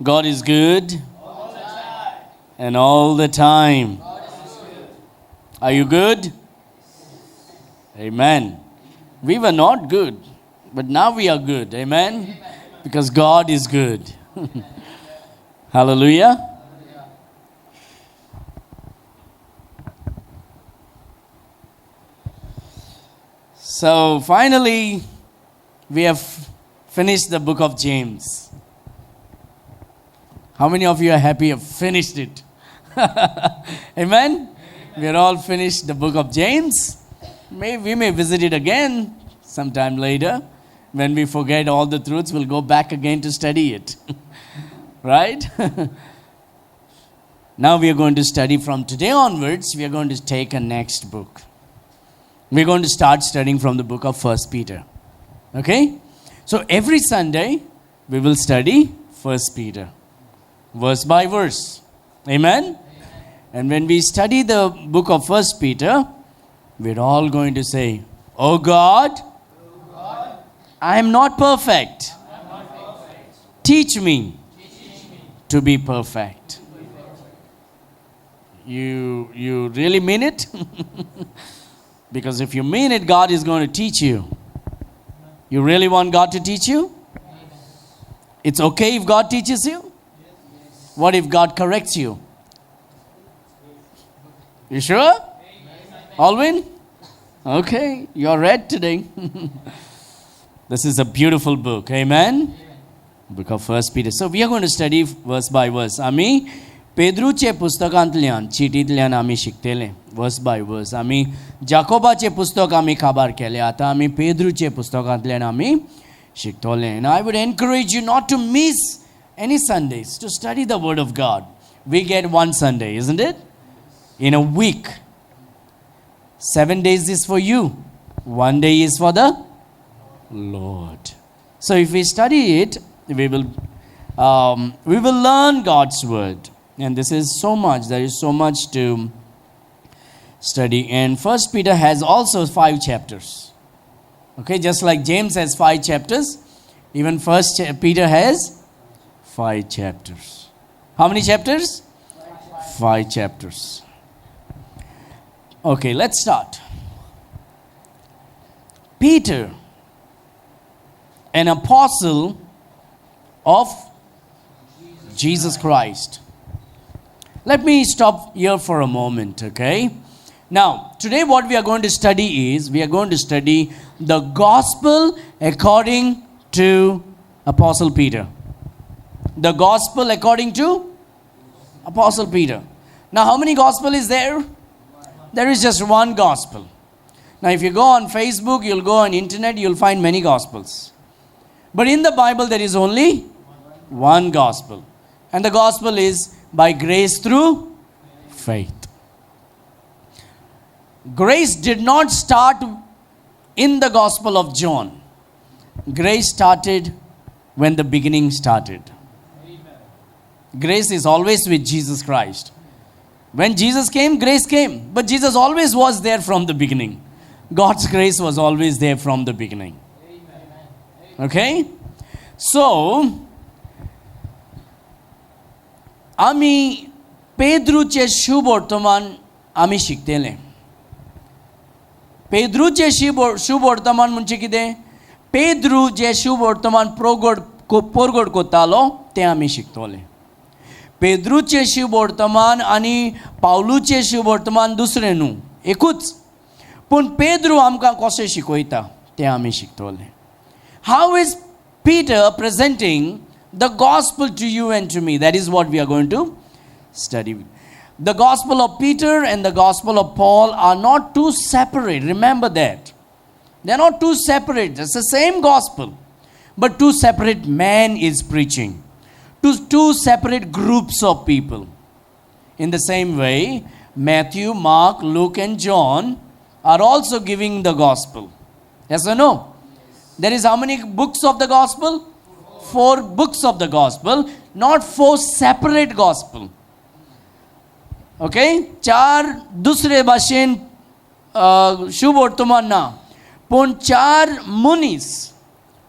God is good and all the time. Are you good? Amen. We were not good, but now we are good. Amen. Because God is good. Hallelujah. So finally, we have finished the book of James. How many of you are happy you have finished it? Amen? We are all finished the book of James. We may visit it again sometime later. When we forget all the truths, we'll go back again to study it. Right? Now we are going to study from today onwards. We are going to take a next book. We're going to start studying from the book of 1 Peter. Okay? So every Sunday, we will study 1 Peter. Verse by verse. Amen? And when we study the book of 1 Peter, we're all going to say, Oh God, I am not perfect. Teach me to be perfect. You really mean it? Because if you mean it, God is going to teach you. You really want God to teach you? It's okay if God teaches you? What if God corrects you? You sure? Alvin? Okay, you're read today. This is a beautiful book. Amen? Book of 1 Peter. So we are going to study verse by verse. आम्ही पेद्रूचे पुस्तकांतल्यान चिटींतल्यान आम्ही शिकतले verse bye verse. आम्ही जाकोबाचे पुस्तक आम्ही काबार केले. आता आम्ही पेद्रूचे पुस्तकांतल्यान आम्ही शिकतले. And I would encourage you not to miss any Sundays to study the Word of God. We get one Sunday, isn't it? In a week. 7 days is for you. 1 day is for the Lord. So if we study it, we will learn God's Word. And this is so much. There is so much to study. And 1 Peter has also 5 chapters. Okay, just like James has 5 chapters, even 1 Peter has 5 chapters. How many chapters? 5 chapters. Okay, let's start. Peter, an apostle of Jesus Christ. Let me stop here for a moment, okay? Now, today what we are going to study is, we are going to study the gospel according to Apostle Peter. The gospel according to Apostle Peter. Now, how many gospel is there? There is just one gospel. Now, if you go on Facebook, you'll go on internet, you'll find many gospels. But in the Bible, there is only one gospel. And the gospel is by grace through faith. Grace did not start in the Gospel of John. Grace started when the beginning started. Grace is always with Jesus Christ. When Jesus came, grace came. But Jesus always was there from the beginning. God's grace was always there from the beginning. Okay? So, आम्ही पेद्रूचे शुभवर्तमान आम्ही शिकतले. पेद्रूचे शुभवर्तमान म्हणजे कितें? पेद्रू जे शुभवर्तमान पोरगोड कोत्तालो तें आम्ही शिकतले. पेद्रूचे शुभवर्तमान आनी पावलूचे शुभवर्तमान दुसरें न्हू, एकूच. पूण पेद्रू आमकां कशें शिकयता तें आमी शिकतले. How is Peter presenting the gospel to you and to me? That is what we are going to study. The gospel of Peter and the gospel of Paul are not two separate. Remember that. They are not two separate. It's the same gospel. But two separate men is preaching. Two separate groups of people. In the same way, Matthew, Mark, Luke and John are also giving the gospel. Yes or no? There is how many books of the gospel? 4 books of the gospel, not 4 separate gospel. Okay? 4 दुसरे भाशेन शुभ वर्तमान ना, पण 4 मनीस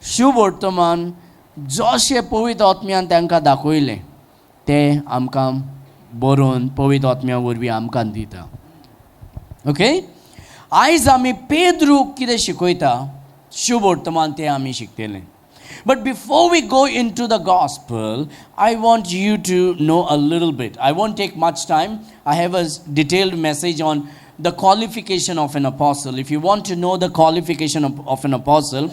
शुभ वर्तमान जशें पवित्र आत्म्यान तांकां दाखयलें तें आमकां बरोवन पवित्र आत्म्या वरवीं आमकां दिता. ओके, आयज आमी पेद्रूक कितें शिकयता शुभ वर्तमान तें आमी शिकतले. But before we go into the gospel, I want you to know a little bit. I won't take much time. I have a detailed message on the qualification of an apostle. If you want to know the qualification of an apostle,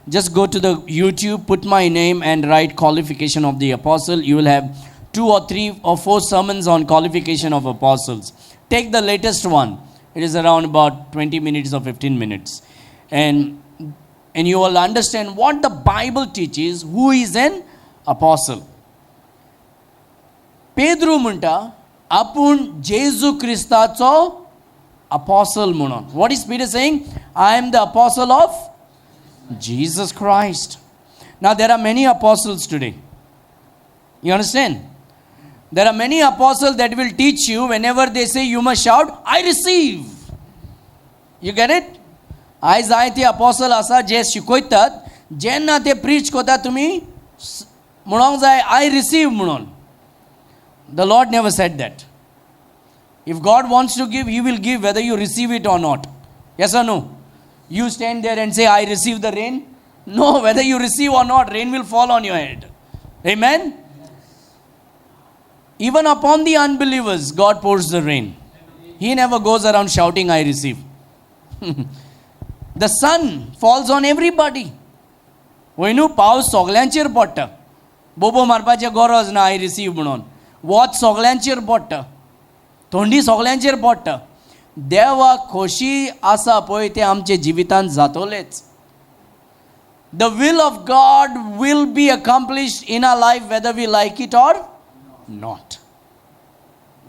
just go to the YouTube, put my name and write qualification of the apostle. You will have 2 or 3 or 4 sermons on qualification of apostles. Take the latest one. It is around about 20 minutes or 15 minutes. And you will understand what the Bible teaches who is an apostle. Pedro म्हणटा आपूण जेजू क्रिस्ताचो apostle म्हणून. What is Peter saying? I am the apostle of Jesus Christ. Now there are many apostles today. You understand? There are many apostles that will teach you whenever they say you must shout, I receive. You get it? आयज जायते apostle आसा जे शिकयतात जेन्ना ते preach करता तुमी म्हणूंक जाय आय रिसीव म्हणून. The Lord never said that. If God wants to give he will give whether you receive it or not. Yes or no? You stand there and say I receive the rain. No, whether you receive or not, rain will fall on your head. Amen? Even upon the unbelievers, God pours the rain. He never goes around shouting, I receive. The sun falls on everybody. वय न्हू, पावस सगल्यांचेर पडटा. बोबो मारपाचें गरज ना आय receive म्हणून. वच सगल्यांचेर पडटा. थंडी सगल्यांचेर पडटा. देवाक खोशी आसा पळय तें आमचे जिवितांत जातलेंच. The will of God will be accomplished in our life whether we like it or not.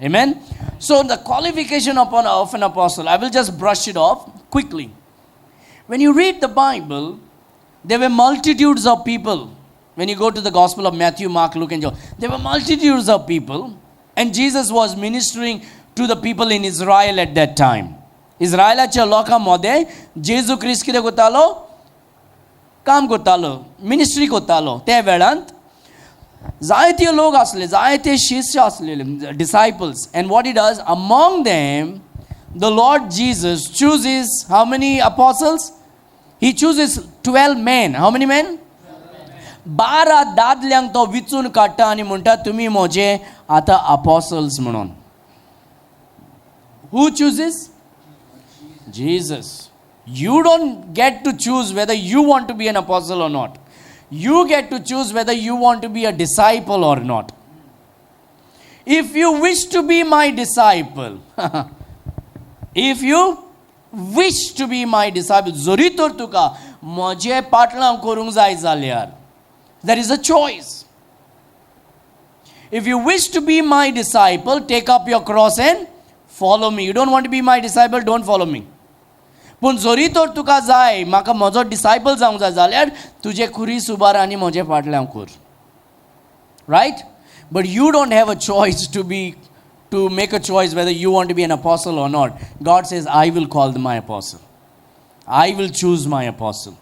Amen? So the qualification of an apostle, I will just brush it off quickly. When you read the Bible, there were multitudes of people. When you go to the Gospel of Matthew, Mark, Luke and John, there were multitudes of people. And Jesus was ministering to the people in Israel at that time. इस्रायलाच्या लोकांमध्ये जेजू ख्रिस्त कितें करतालो? काम करतालो, ministry करतालो. त्या वेळांत जायते लोक असले, जायते शिष्य असलेले, disciples. And what he does, among them, the Lord Jesus chooses how many apostles? He chooses 12 men. How many men? 12 दादल्यांक तो विचून काडटा आनी म्हणटा तुमी म्हजे आतां apostles म्हणून. Who chooses? Jesus. You don't get to choose whether you want to be an apostle or not. You get to choose whether you want to be a disciple or not. If you wish to be my disciple, if you wish to be my disciple, जरी तर तुका म्हजे पाटलां करूंक जाय जाल्यार, there is a choice. If you wish to be my disciple, take up your cross and follow me. You don't want to be my disciple, don't follow me. पूण जरी तर तुका जाय म्हाका म्हजो डिसायपल जावंक जाय जाल्यार तुजे खुरीस उबार आनी म्हजे फाटल्यान कर. Right? But you don't have a choice to make a choice whether you want to be an apostle or not. God says, I will call my apostle. I will choose my apostle.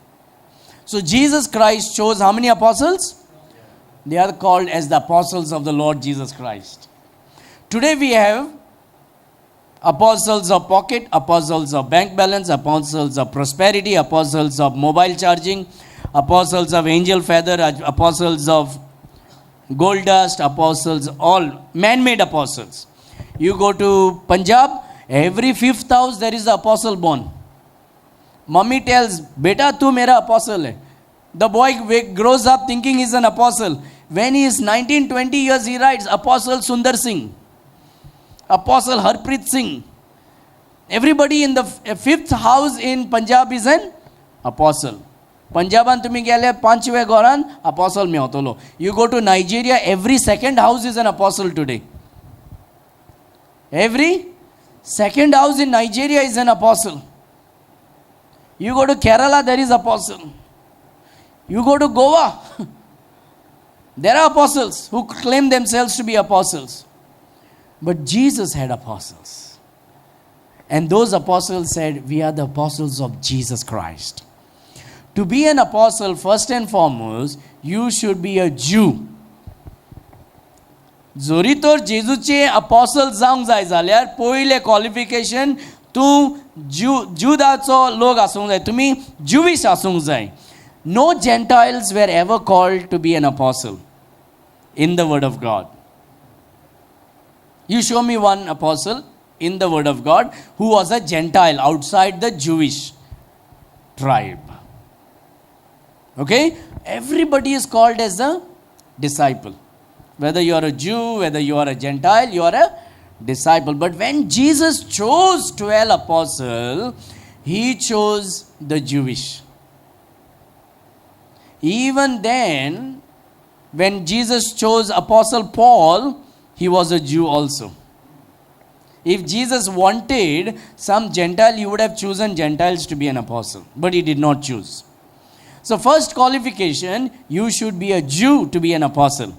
So Jesus Christ chose how many apostles? They are called as the apostles of the Lord Jesus Christ. Today we have apostles of pocket, apostles of bank balance, apostles of prosperity, apostles of mobile charging, apostles of angel feather, apostles of gold dust, apostles, all man-made apostles. You go to Punjab, every 5th house there is an apostle born. Mummy tells, beta tu mera apostle hai. The boy grows up thinking he's an apostle. When he is 19, 20 years, he writes Apostle Sundar Singh, Apostle Harpreet Singh. Everybody in the 5th house in Punjab is an apostle. Punjaban tumi gele 5वे goran apostle meotolo. You go to Nigeria, every 2nd house is an apostle today. Every 2nd house in Nigeria is an apostle. You go to Kerala, there is apostle. You go to Goa, there are apostles who claim themselves to be apostles. But Jesus had apostles. And those apostles said, we are the apostles of Jesus Christ. To be an apostle, first and foremost, you should be a ज्यू. जोरी तर जेजूचे apostle जावंक जाय जाल्यार पयले qualification तूं जुदाचो लोक आसूंक जाय, तुमी ज्युवीश आसूंक जाय. No gentiles were ever called to be an apostle in the word of God. You show me one apostle in the word of God who was a Gentile outside the Jewish tribe. Okay? Everybody is called as a disciple. Whether you are a Jew, whether you are a Gentile, you are a disciple. But when Jesus chose 12 apostles, he chose the Jewish. Even then, when Jesus chose Apostle Paul, he was a Jew also. If Jesus wanted some Gentile, he would have chosen Gentiles to be an apostle. But he did not choose. So first qualification, you should be a Jew to be an apostle.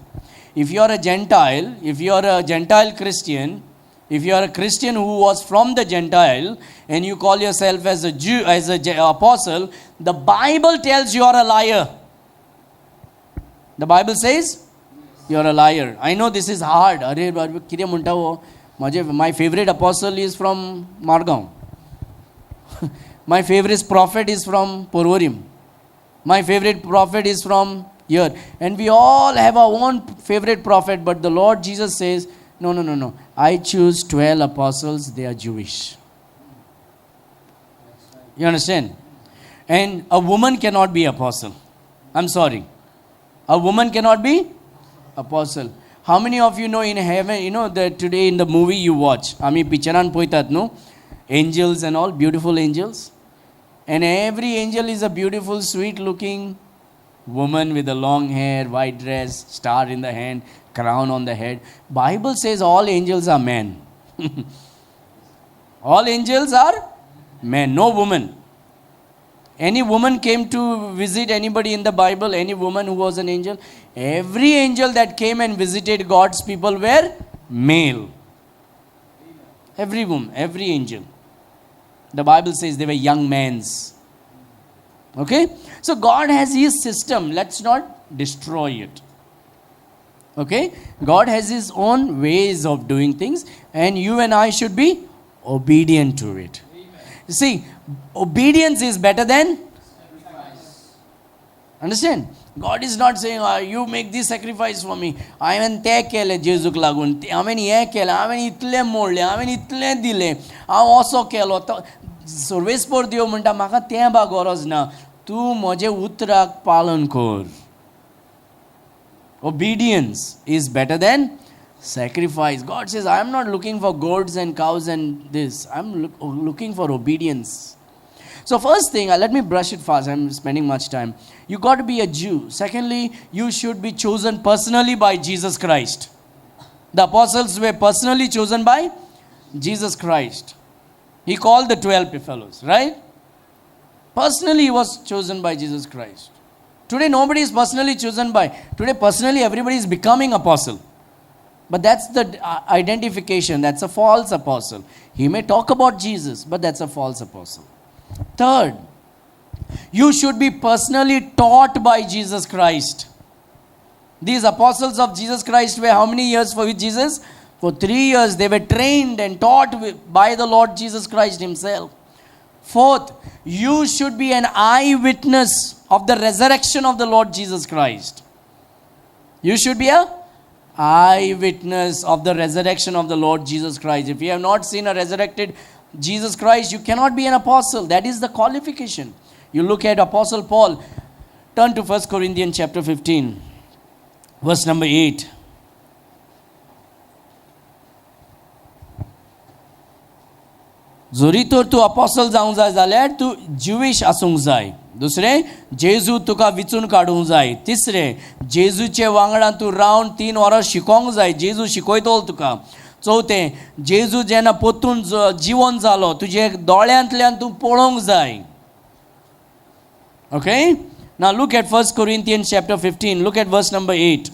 If you are a Gentile, if you are a Gentile Christian, if you are a Christian who was from the Gentile, and you call yourself as a Jew, as an apostle, the Bible tells you are a liar. The Bible says you are a liar. I know this is hard. अरे कितें म्हणटा हो, my favorite apostle is from Margaon. My favorite prophet is from Porvorim. My favorite prophet is from here. And we all have our own favorite prophet, but the Lord Jesus says, no. I choose 12 apostles, they are Jewish. You understand? And a woman cannot be apostle. I'm sorry. A woman cannot be apostle. How many of you know in heaven, you know that today in the movie you watch, आमी पिक्चरान पळयतात न्हू, angels and all, beautiful angels. And every angel is a beautiful, sweet looking woman with a long hair, white dress, star in the hand, crown on the head. Bible says all angels are men. All angels are men, no woman. Any woman came to visit anybody in the Bible, any woman who was an angel? Every angel that came and visited God's people were male. Every woman, every angel. The Bible says they were young men. Okay? So God has his system. Let's not destroy it. Okay? God has his own ways of doing things, and you and I should be obedient to it. You see, obedience is better than sacrifice. Understand? God is not saying, you make this sacrifice for me. हांवें तें केलें जेजूक लागून, हांवें हें केलें, हांवें इतलें मोडलें, हांवें इतलें दिलें, हांव असो केलो. सर्वेस्पर देव म्हणटा म्हाका तें बा गरज ना, तूं म्हजें उतराक पालन कर. Obedience is better than sacrifice. God says, I am not looking for goats and cows and this. I'm looking for obedience. So first thing, let me brush it fast. I'm spending much time. You got to be a Jew. Secondly, you should be chosen personally by Jesus Christ. The apostles were personally chosen by Jesus Christ. He called the 12 fellows, right? Personally, he was chosen by Jesus Christ. Today, nobody is personally chosen by. Today, personally, everybody is becoming apostle. But that's the identification. That's a false apostle. He may talk about Jesus, but that's a false apostle. Third, you should be personally taught by Jesus Christ. These apostles of Jesus Christ were how many years with Jesus? For 3 years. They were trained and taught by the Lord Jesus Christ himself. Fourth, you should be an eyewitness of the resurrection of the Lord Jesus Christ. You should be a eyewitness of the resurrection of the Lord Jesus Christ. If you have not seen a resurrected Jesus Christ, you cannot be an apostle. That is the qualification. You look at Apostle Paul. Turn to 1 Corinthians chapter 15, verse number 8. जोरी तर तूं apostle जावंक जाय जाल्यार तूं ज्युवीश आसूंक जाय. दुसरें, जेजू तुका विचून काडूंक जाय. तिसरें, जेजूचे वांगडा तूं रावन 3 वरां शिकोवंक जाय. जेजू शिकयतलो तुका. चवथें, जेजू जेन्ना पोत्तून जिवंत जालो, तुजे दोळ्यांतल्यान तूं पळोवंक जाय. Okay? Now look at 1 Corinthians chapter 15. Look at verse number 8.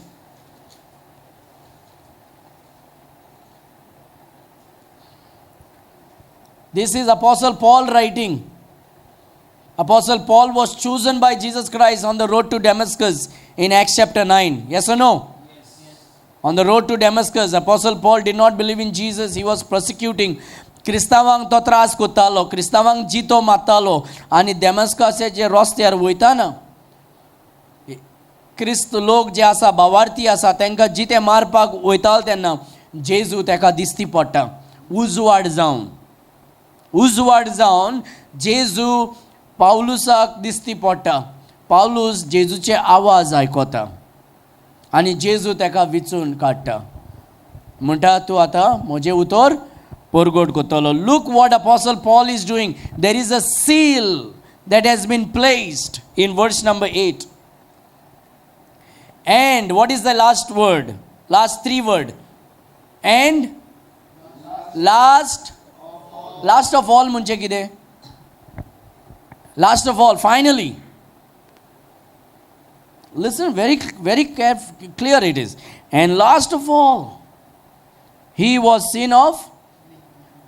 This is Apostle Paul writing. Apostle Paul was chosen by Jesus Christ on the road to Damascus in Acts chapter 9. Yes or no? On the road to Damascus, Apostle Paul did not believe in Jesus. He was persecuting. क्रिस्तावांक तो त्रास कोत्तालो, क्रिस्तावांक जितो मारतालो आणि डेमस्कसाचे रस्त्यार वयता ना क्रिस्त लोक जे आसा भावार्थी आसा तांकां जिते मारपाक वयताले तेन्ना जेजू ताका दिसती पडटा उजवाड जावन जेजू पावलुसाक दिसती पडटा. पावलुस जेजूचे आवाज आयकोता आनी जेजू ताका विचून काडटा. म्हणटा तूं आतां म्हजें उतर परगोड कोत्तलो. Look what Apostle Paul is doing. There is a seal that has been placed in verse number 8. And what is the last word? Last three word. And last of all म्हणजे कितें? Last of all, finally. Listen, very clear it is. And last of all, he was seen of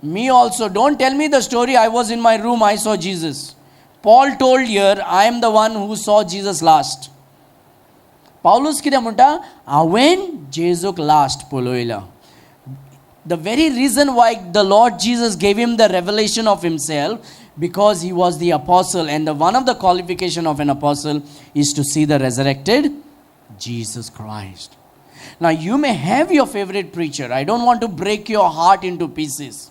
me also. Don't tell me the story, I was in my room, I saw Jesus. Paul told here, I am the one who saw Jesus last. Paulus कितें म्हणटा हांवें जेजूक last पळयला. The very reason why the Lord Jesus gave him the revelation of himself, because he was the apostle, and one of the qualification of an apostle is to see the resurrected Jesus Christ. Now you may have your favorite preacher. I don't want to break your heart into pieces.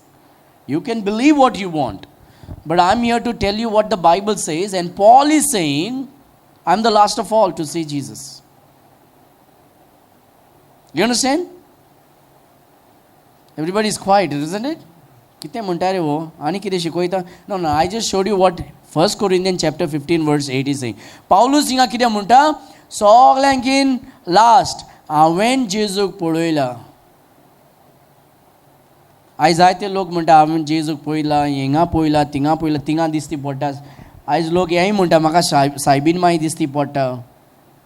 You can believe what you want, but I'm here to tell you what the Bible says, and Paul is saying, I'm the last of all to see Jesus. You understand? Everybody is quiet, isn't it? कितें म्हणटा रे वो आनी कितें शिकयता? No, I just showed you what 1 Corinthians chapter 15 verse 8 is saying. Paulus हिंगा कितें म्हणटा सगळ्यांकीन लास्ट हांवें जेजूक पळयला. आयज जायते लोक म्हणटा हांवें जेजूक पळयला, हिंगा पळयला, थिंगा दिसती पडटा. आयज लोक हेंय म्हणटा म्हाका सायबीन माई दिसती पडटा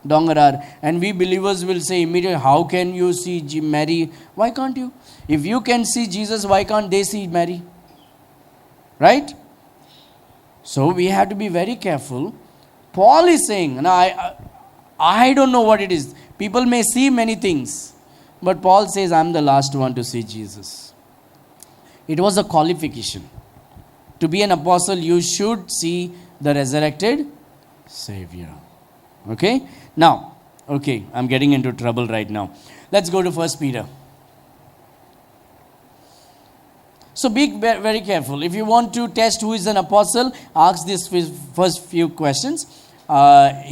दोंगरार. And we believers will say immediately, how can you see Mary? Why can't you? If you can see Jesus, why can't they see Mary? Right? So we have to be very careful. Paul is saying, now I don't know what it is. People may see many things, but Paul says, I'm the last one to see Jesus. It was a qualification. To be an apostle, you should see the resurrected Savior. Okay? Now, I'm getting into trouble right now. Let's go to 1 Peter. So be very careful. If you want to test who is an apostle, ask these first few questions.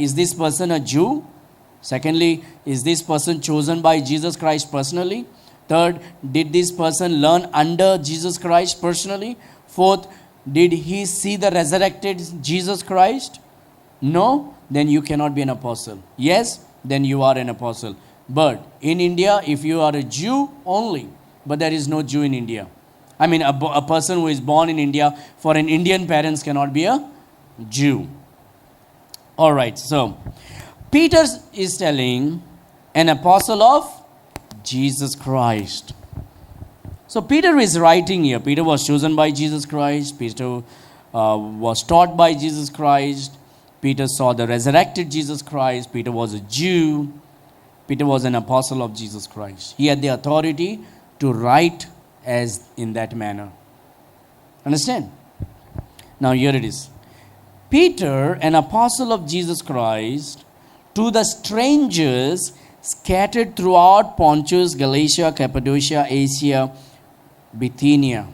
Is this person a Jew? Secondly, is this person chosen by Jesus Christ personally? Third, did this person learn under Jesus Christ personally? Fourth, did he see the resurrected Jesus Christ? No? Then you cannot be an apostle. Yes? Then you are an apostle. But in India, if you are a Jew only, but there is no Jew in India. I mean, a person who is born in India, for an Indian parents cannot be a Jew. All right, so Peter is telling an apostle of Jesus Christ. So Peter is writing here. Peter was chosen by Jesus Christ. Peter was taught by Jesus Christ. Peter saw the resurrected Jesus Christ. Peter was a Jew. Peter was an apostle of Jesus Christ. He had the authority to write as in that manner. Understand? Now here it is. Peter, an apostle of Jesus Christ, to the strangers scattered throughout Pontus, Galatia, Cappadocia, Asia, Bithynia.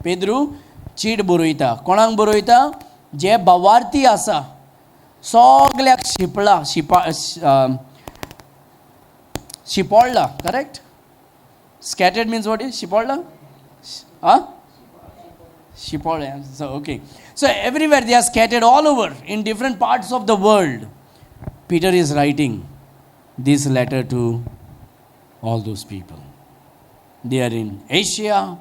Pedro चीट बरोयता. कोणाक बरोयता? जे भावार्थी आसा सगळ्याक शिपडला. Correct? Scattered means what is शिपडला? Shipolya. So, okay. So, everywhere they are scattered all over in different parts of the world. Peter is writing this letter to all those people. They are in Asia,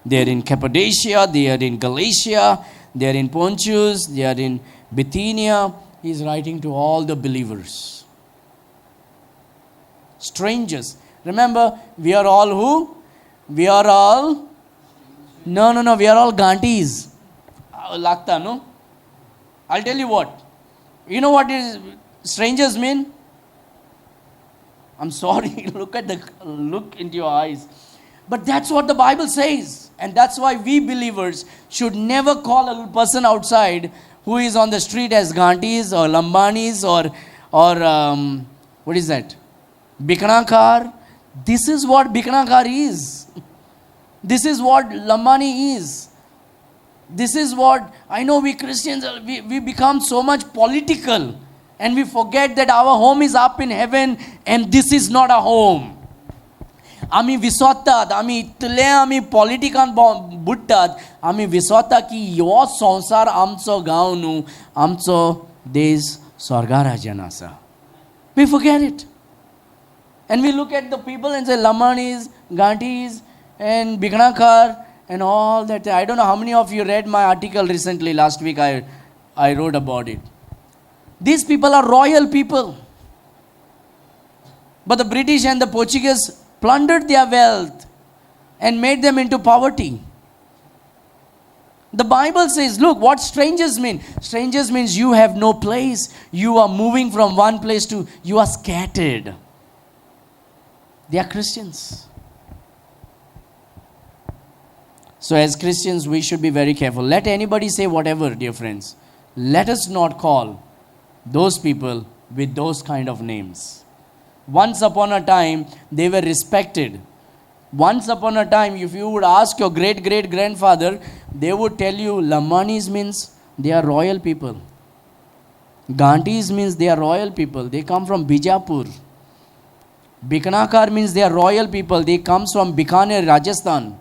they are in Cappadocia, they are in Galatia, they are in Pontus, they are in Bithynia. He is writing to all the believers. Strangers. Remember, we are all who? We are all... No. We are all Gandhis. Lagta, no? I'll tell you what. You know what is strangers mean? I'm sorry, look into your eyes. But that's what the Bible says. And that's why we believers should never call a person outside who is on the street as Ghantis or Lambanis or what is that? Biknakar. This is what Biknakar is. This is what Lambani is. This is what, I know we Christians, we become so much political. And we forget that our home is up in heaven and this is not a home. आम्ही विसरतात, आम्ही इतले आम्ही पॉलिटिकान बुडटात, आम्ही विसरता की ह्यो संवसार आमचो गांव न्हू, आमचो देश स्वर्गा राज्यान आसा. We forget it. And we look at the people and say Lamanis, Ghantis and Biknakar and all that. I don't know how many of you read my article recently. Last week I wrote about it. These people are royal people. But the British and the Portuguese plundered their wealth and made them into poverty. The Bible says, look, what strangers mean. Strangers means you have no place. You are moving from one place to, you are scattered. They are Christians. So as Christians, we should be very careful. Let anybody say whatever, dear friends. Let us not call those people with those kind of names. Once upon a time, they were respected. Once upon a time, if you would ask your great-great-grandfather, they would tell you, Lamanis means they are royal people. Ghantis means they are royal people. They come from Bijapur. Biknakar means they are royal people. They come from Bikaner, Rajasthan,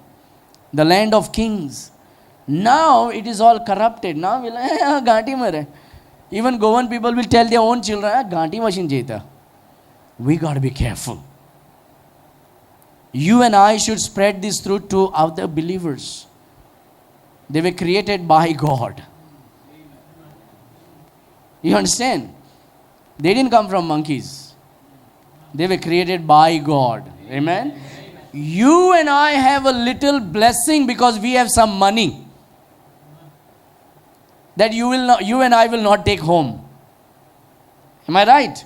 the land of kings. Now it is all corrupted. Now we'll Ghanti mare. Even Goan people will tell their own children, Ghanti machine jeta. We got to be careful. You and I should spread this truth to other believers. They were created by God. You understand? They didn't come from monkeys. They were created by God. Amen? You and I have a little blessing because we have some money that you and I will not take home. Am I right?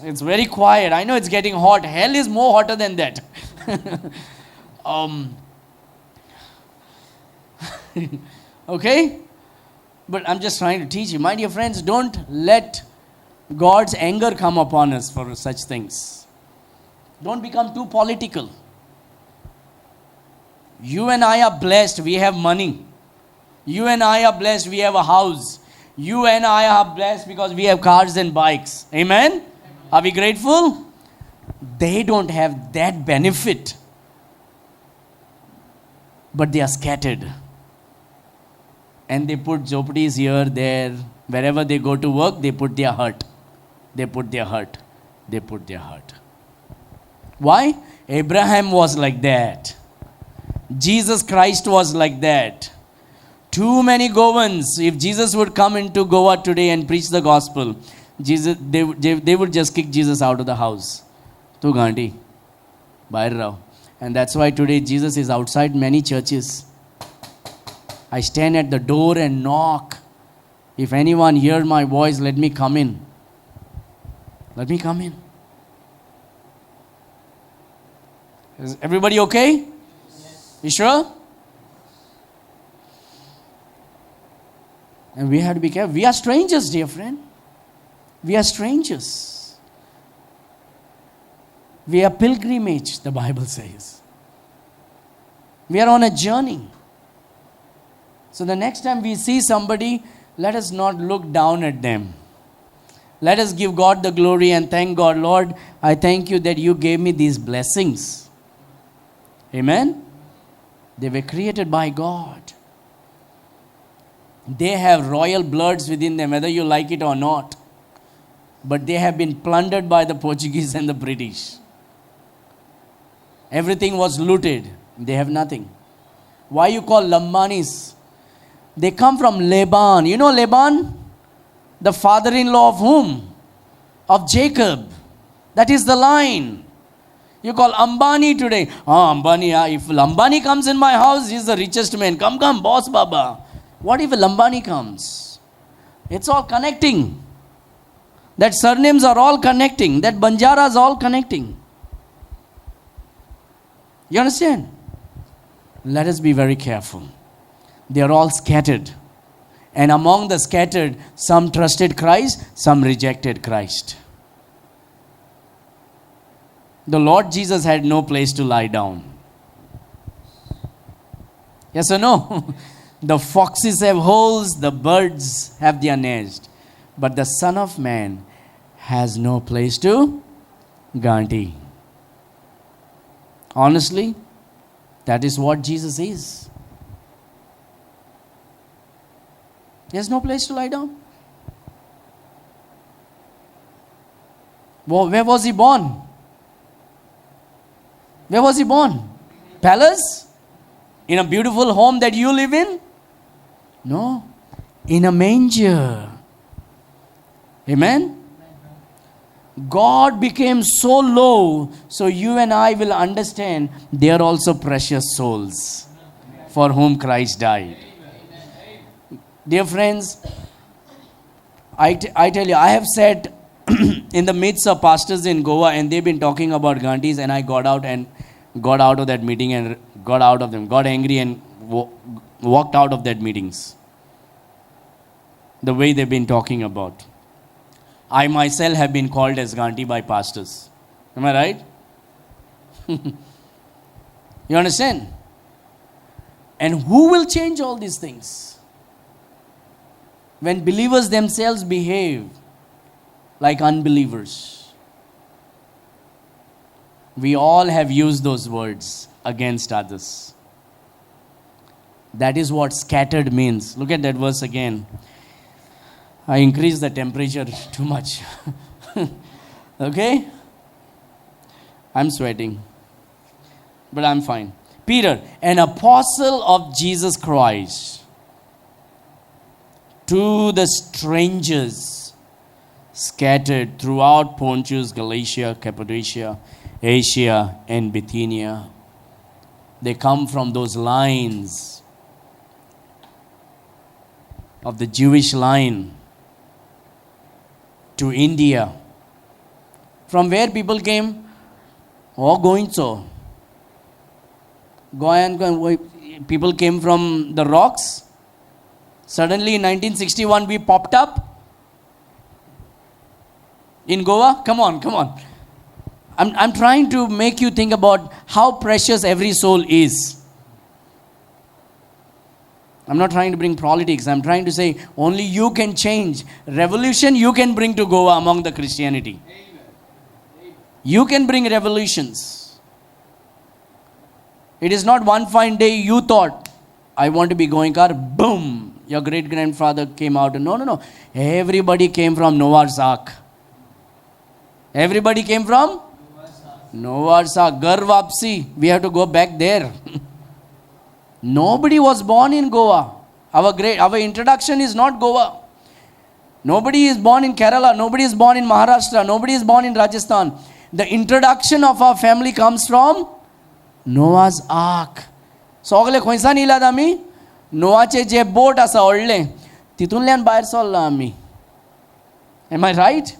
It's very quiet. I know it's getting hot. Hell is more hotter than that. Okay? But I'm just trying to teach you. My dear friends, don't let God's anger come upon us for such things. Don't become too political. You and I are blessed. We have money. You and I are blessed. We have a house. You and I are blessed because we have cars and bikes. Amen? Are we grateful? They don't have that benefit. But they are scattered. And they put jhopadis here, there. Wherever they go to work, they put their hut. They put their hut. They put their hut. Why? Abraham was like that. Jesus Christ was like that. Too many Goans. If Jesus would come into Goa today and preach the gospel, they would just kick Jesus out of the house. Tu Gandhi. Bahir rao. And that's why today Jesus is outside many churches. I stand at the door and knock. If anyone hears my voice, let me come in. Let me come in. Is everybody okay? Yes. You sure? And we have to be careful. We are strangers, dear friend. We are strangers. We are pilgrimage, the Bible says. We are on a journey. So the next time we see somebody, let us not look down at them. Let us give God the glory and thank God. Lord, I thank you that you gave me these blessings. Amen? They were created by God. They have royal bloods within them, whether you like it or not. But they have been plundered by the Portuguese and the British. Everything was looted. They have nothing. Why you call Lambanis? They come from Laban. You know Laban? The father-in-law of whom? Of Jacob. That is the line. You call Ambani today. Ambani, if Ambani comes in my house, he's the richest man. Come, boss Baba. What if Ambani comes? It's all connecting. That surnames are all connecting. That Banjaras all connecting. You understand? Let us be very careful. They are all scattered. And among the scattered, some trusted Christ, some rejected Christ. The Lord Jesus had no place to lie down. Yes or no? The foxes have holes, the birds have their nest. But the Son of Man has no place to ganti. Honestly, that is what Jesus is. He has no place to lie down. Where was he born? Where was he born? Palace? In a beautiful home that you live in? No. In a manger. Amen? God became so low, so you and I will understand they are also precious souls for whom Christ died. Dear friends, I tell you, I have sat in the midst of pastors in Goa and they've been talking about Gandhis, and I got out of that meeting and got out of them, got angry and walked out of that meetings. The way they've been talking about. I myself have been called as Gandhi by pastors. Am I right? You understand? And who will change all these things? When believers themselves behave like unbelievers. We all have used those words against others. That is what scattered means. Look at that verse again. I increased the temperature too much. Okay? I'm sweating. But I'm fine. Peter, an apostle of Jesus Christ, to the strangers scattered throughout Pontus, Galatia, Cappadocia, Asia, and Bithynia. They come from those lines of the Jewish line to India. From where people came? Oh, going so. People came from the rocks. Suddenly in 1961 we popped up in Goa. Come on. I'm trying to make you think about how precious every soul is. I'm not trying to bring politics. I'm trying to say only you can change. Revolution you can bring to Goa among the Christianity. You can bring revolutions. It is not one fine day you thought, I want to be going car, boom, your great-grandfather came out. No. Everybody came from Noah's Ark. Everybody came from Noah's Ark. Gar Vapsi. We have to go back there. Nobody was born in Goa. Our introduction is not Goa. Nobody is born in Kerala. Nobody is born in Maharashtra. Nobody is born in Rajasthan. The introduction of our family comes from Noah's Ark. सगळे खंयसान इलात आमी? नोआचे जे boat आसा व्हडलें तितूंतल्यान भायर सरला आमी. Am I right?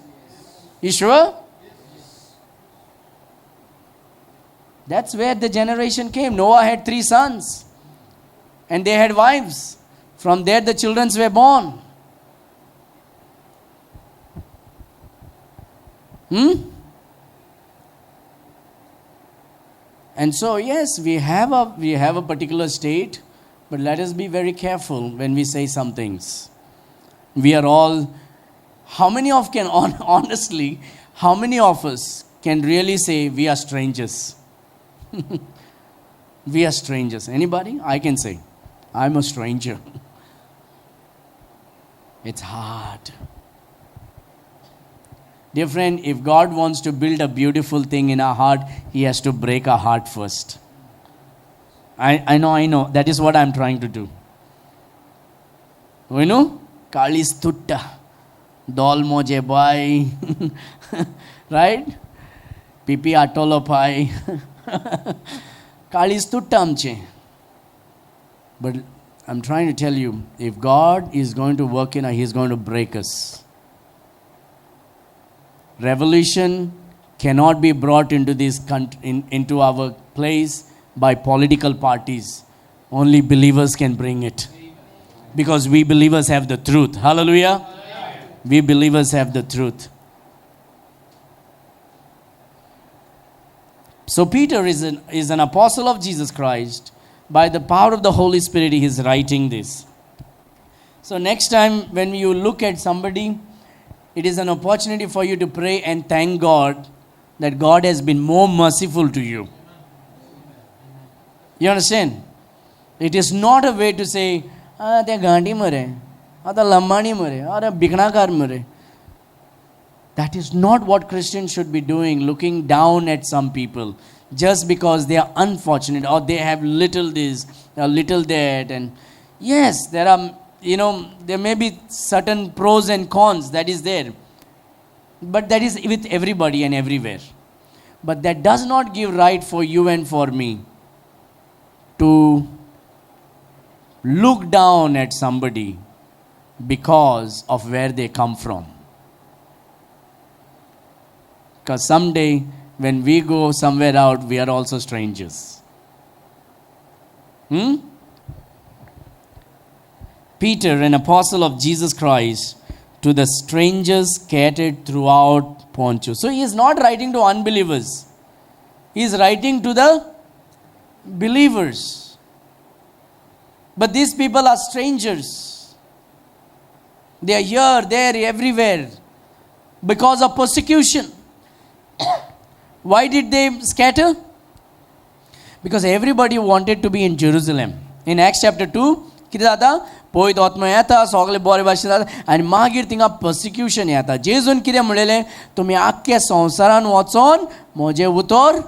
You sure? That's where the generation came. Noah had 3 sons. And they had wives. From there the children were born. And so, yes, we have a particular state, but let us be very careful when we say some things. We are all, how many of us can really say we are strangers? We are strangers. Anybody? I can say, I'm a stranger. It's hard. Dear friend, if God wants to build a beautiful thing in our heart, He has to break our heart first. I know. That is what I'm trying to do. You know? Kalis tutta. Dol moje bai. Right? Pipi atolo pai. Kalis tutta amche. But I'm trying to tell you, if God is going to work in us, He's going to break us. Revolution cannot be brought into this into our place by political parties. Only believers can bring it. Because we believers have the truth. Hallelujah. We believers have the truth. So Peter is an apostle of Jesus Christ. By the power of the Holy Spirit, he is writing this. So next time when you look at somebody, it is an opportunity for you to pray and thank God that God has been more merciful to you. You understand? It is not a way to say, "They gandhi mare, ata lammani mare, ata bikhnakar mare." That is not what Christians should be doing, looking down at some people just because they are unfortunate or they have little this or little that. And yes, there are, there may be certain pros and cons that is there. But that is with everybody and everywhere. But that does not give right for you and for me to look down at somebody because of where they come from. Because someday when we go somewhere out, we are also strangers. Peter, an apostle of Jesus Christ, to the strangers scattered throughout Pontus. So he is not writing to unbelievers. He is writing to the believers. But these people are strangers. They are here, there, everywhere because of persecution. Why did they scatter? Because everybody wanted to be in Jerusalem. In Acts chapter 2, किती जाता पोयत आत्मा येता सगळे बरे भाशेन जाता आनी मागीर थिंगा पर्सिक्युशन येता. जेजून कितें म्हणलेलें, तुमी आख्ख्या संवसारान वचोन म्हजें उतर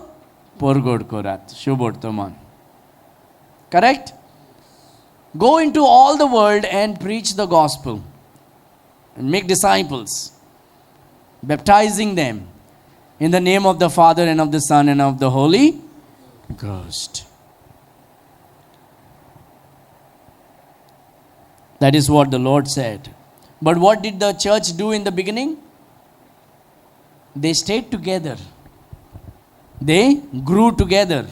परगट करात. शुभ वर्तमान. Correct? Go into all the world and preach the gospel. And make disciples. Baptizing them in the name of the Father and of the Son and of the Holy Ghost. That is what the Lord said. But what did the church do in the beginning? They stayed together. They grew together.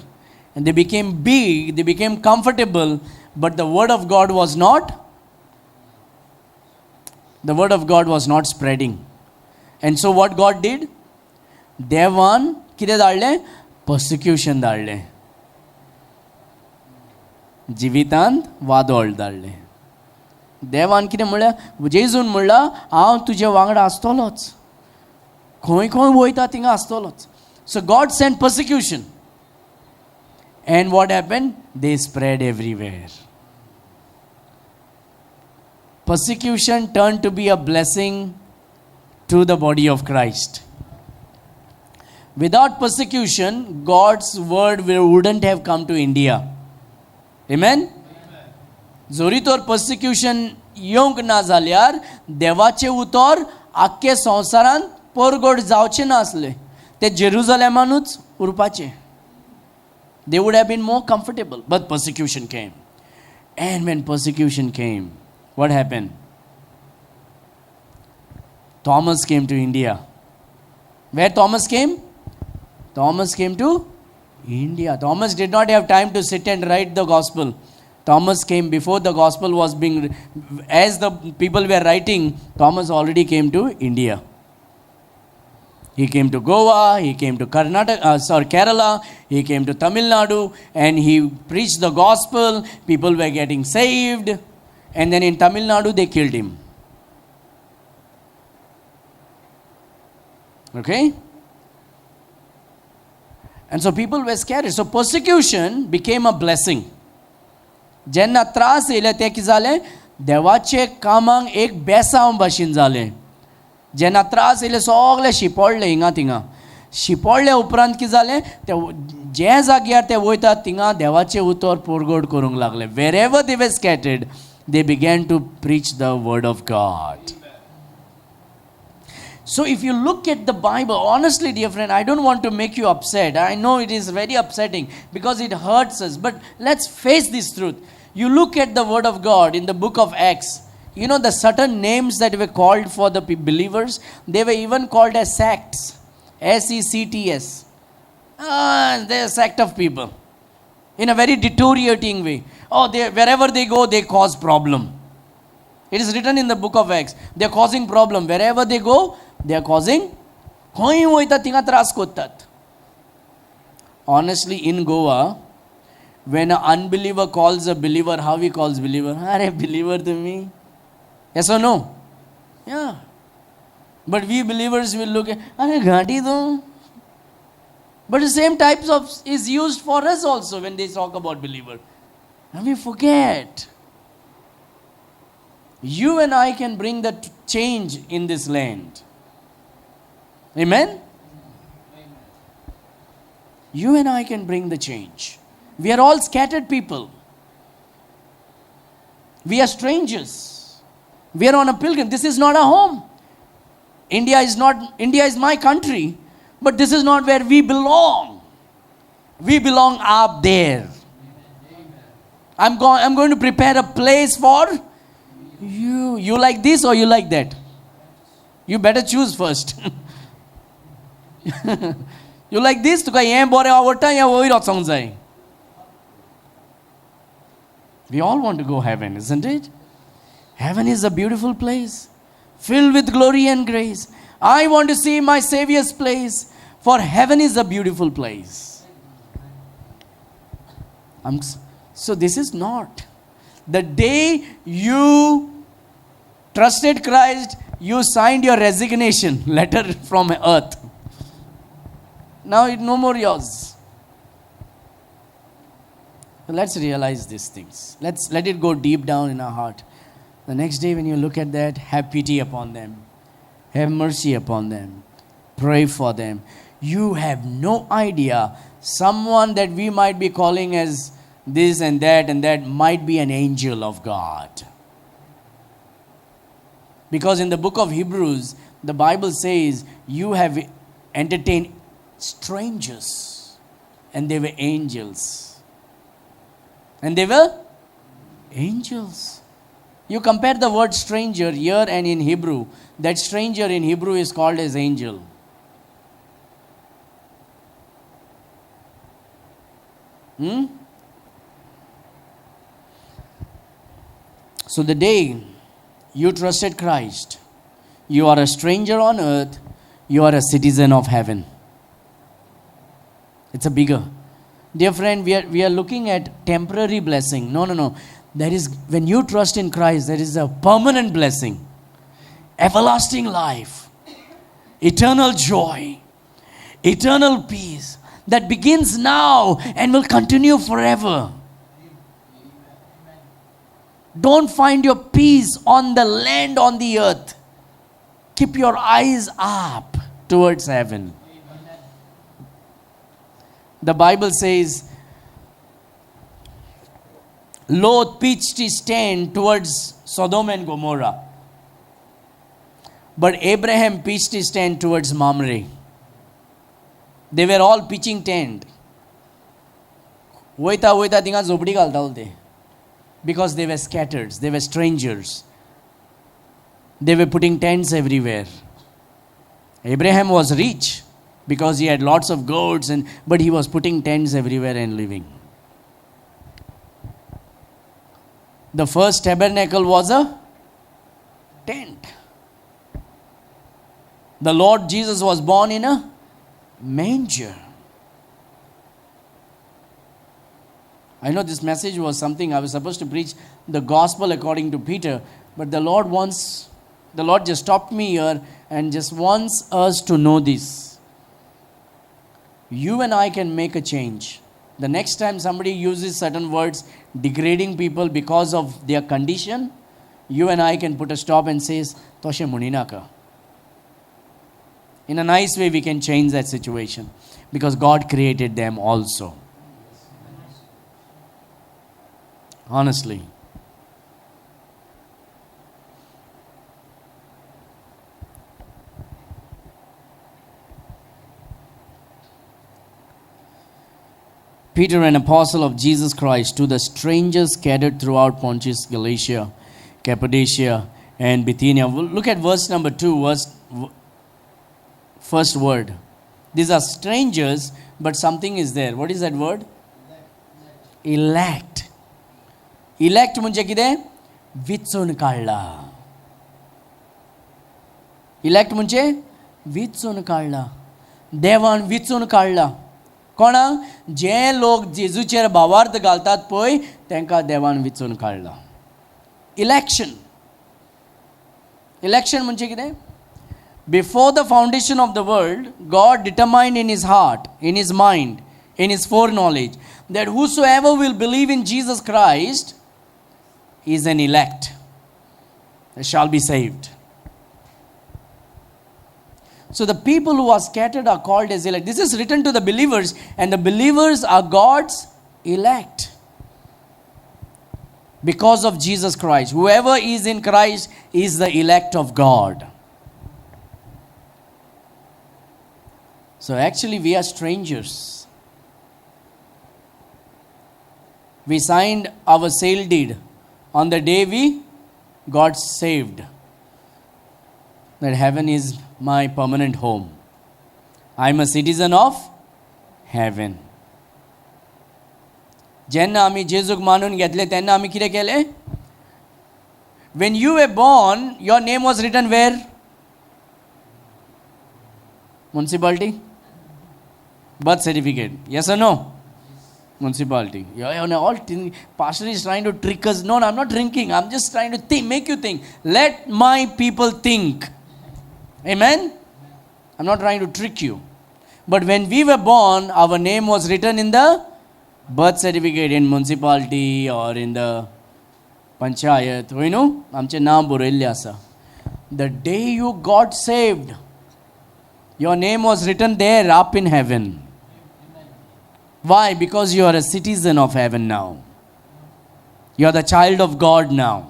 And they became big, they became comfortable, but the word of God was not spreading. And so what God did? देवान कितें धाडलें? पर्सिक्युशन धाडलें. जिवितांत वादळ धाडलें. देवान कितें म्हणलें? जेजून म्हणलां, हांव तुजे वांगडा आसतलोच. खंय खंय वयता थिंगा आसतलोच. So God sent persecution. And what happened? They spread everywhere. Persecution turned to be a blessing to the body of Christ. Without persecution, God's word wouldn't have come to India. Amen? जोरी तोर persecution येवंक ना जाल्यार देवाचें उतर आख्खे संवसारांत परगट जावचें नासलें. ते जेरुसलेमानूच उरपाचें. They would have been more comfortable. But persecution came. And when persecution came, what happened? Thomas came to India. Where Thomas came? Thomas came to India. Thomas did not have time to sit and write the gospel. Thomas came before the gospel was being, as the people were writing, Thomas already came to India. He came to Goa, he came to Kerala, he came to Tamil Nadu, and he preached the gospel. People were getting saved. And then in Tamil Nadu, they killed him. Okay? And so people were scared. So persecution became a blessing. जेन्ना त्रास येयले ते कितें जालें? देवाचे कामांक एक बेसांव भाशेन जालें. जेन्ना त्रास येयले सगळे शिपडले हिंगा थिंगा. शिपडले उपरांत कितें जालें? ते जे जाग्यार ते वयतात थिंगा देवाचें उतर परगट करूंक लागले. Wherever they were scattered, they began to preach the word of God. So if you look at the Bible, honestly, dear friend, I don't want to make you upset. I know it is very upsetting because it hurts us. But let's face this truth. You look at the word of God in the book of Acts. You know the certain names that were called for the believers, they were even called as sects. S-E-C-T-S. They're a sect of people. In a very deteriorating way. Wherever they go, they cause problem. It is written in the book of Acts. They are causing problem. Wherever they go, they are causing. Honestly, in Goa, when an unbeliever calls a believer, how he calls believer? Are believer to me? Yes or no? Yeah. But we believers will look at, are ghati do. But the same types of is used for us also when they talk about believer. And we forget. You and I can bring the change in this land. Amen? You and I can bring the change. We are all scattered people. We are strangers. We are on a pilgrim. This is not a home. India is my country, but this is not where we belong. We belong up there. I'm going to prepare a place for you. You like this or you like that? You better choose first. You like this? We all want to go heaven, isn't it? Heaven is a beautiful place, filled with glory and grace. I want to see my Savior's place, for heaven is a beautiful place. So this is not. The day you trusted Christ, you signed your resignation letter from earth. Now it's no more yours. Let's realize these things. Let it go deep down in our heart. The next day when you look at that, have pity upon them. Have mercy upon them. Pray for them. You have no idea. Someone that we might be calling as this and that might be an angel of God. Because in the book of Hebrews, the Bible says, you have entertained strangers. And they were angels. And they were angels. You compare the word stranger here and in Hebrew. That stranger in Hebrew is called as angel. So the day you trusted Christ, you are a stranger on earth, you are a citizen of heaven. It's a bigger. Dear friend, we are looking at temporary blessing. No. There is, when you trust in Christ, there is a permanent blessing. Everlasting life. Eternal joy. Eternal peace. That begins now and will continue forever. Don't find your peace on the land, on the earth. Keep your eyes up towards heaven. The Bible says, Lot pitched his tent towards Sodom and Gomorrah. But Abraham pitched his tent towards Mamre. They were all pitching tent. Because they were scattered. They were strangers. They were putting tents everywhere. Abraham was rich because he had lots of goats, but he was putting tents everywhere and living. The first tabernacle was a tent. The Lord Jesus was born in a manger. I know this message was something I was supposed to preach, the gospel according to Peter, but the Lord just stopped me here and just wants us to know this. You and I can make a change. The next time somebody uses certain words degrading people because of their condition, you and I can put a stop and say, Toshe Muninaka. In a nice way, we can change that situation because God created them also. Honestly. Peter, an apostle of Jesus Christ, to the strangers scattered throughout Pontus, Galatia, Cappadocia, and Bithynia. Look at verse number 2, first word. These are strangers, but something is there. What is that word? Elect. Elect म्हणजे कितें? विचून काढला. Elect म्हणजे विचून काढला. देवान विचून काढला. कोणाक? जे लोक जेजूचेर भावार्थ घालतात पळय तांकां देवान विचून काढला. इलेक्शन. इलेक्शन म्हणजे कितें? Before the foundation of the world, God determined in his heart, in his mind, in his foreknowledge, that whosoever will believe in Jesus Christ is an elect, they shall be saved. So the people who are scattered are called as elect. This is written to the believers, and the believers are God's elect because of Jesus Christ. Whoever is in Christ is the elect of God. So actually we are strangers. We signed our sale deed on the day we got saved, that heaven is my permanent home. I am a citizen of heaven. जेन्ना आमी जेजूक मानून घेतले तेन्ना आमी कितें केलें? When you were born, your name was written where? Municipality? Birth certificate. Yes or no? Municipality. Pastor is trying to trick us. No, I'm not drinking. I'm just trying to make you think. Let my people think. Amen? I'm not trying to trick you. But when we were born, our name was written in the birth certificate in municipality or in the panchayat. You know, आमचे नाम बरयल्ले आसा. The day you got saved, your name was written there up in heaven. Why? Because you are a citizen of heaven now. You are the child of God now.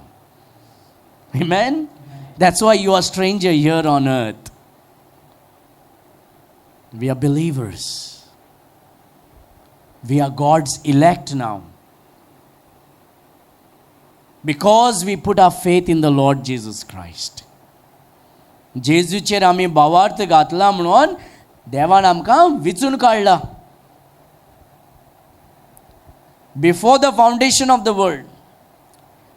Amen? That's why you are stranger here on earth. We are believers. We are God's elect now. Because we put our faith in the Lord Jesus Christ. जेजूचेर आमी भावार्थ घातला म्हणून देवान आमकां विचून काडला. Before the foundation of the world,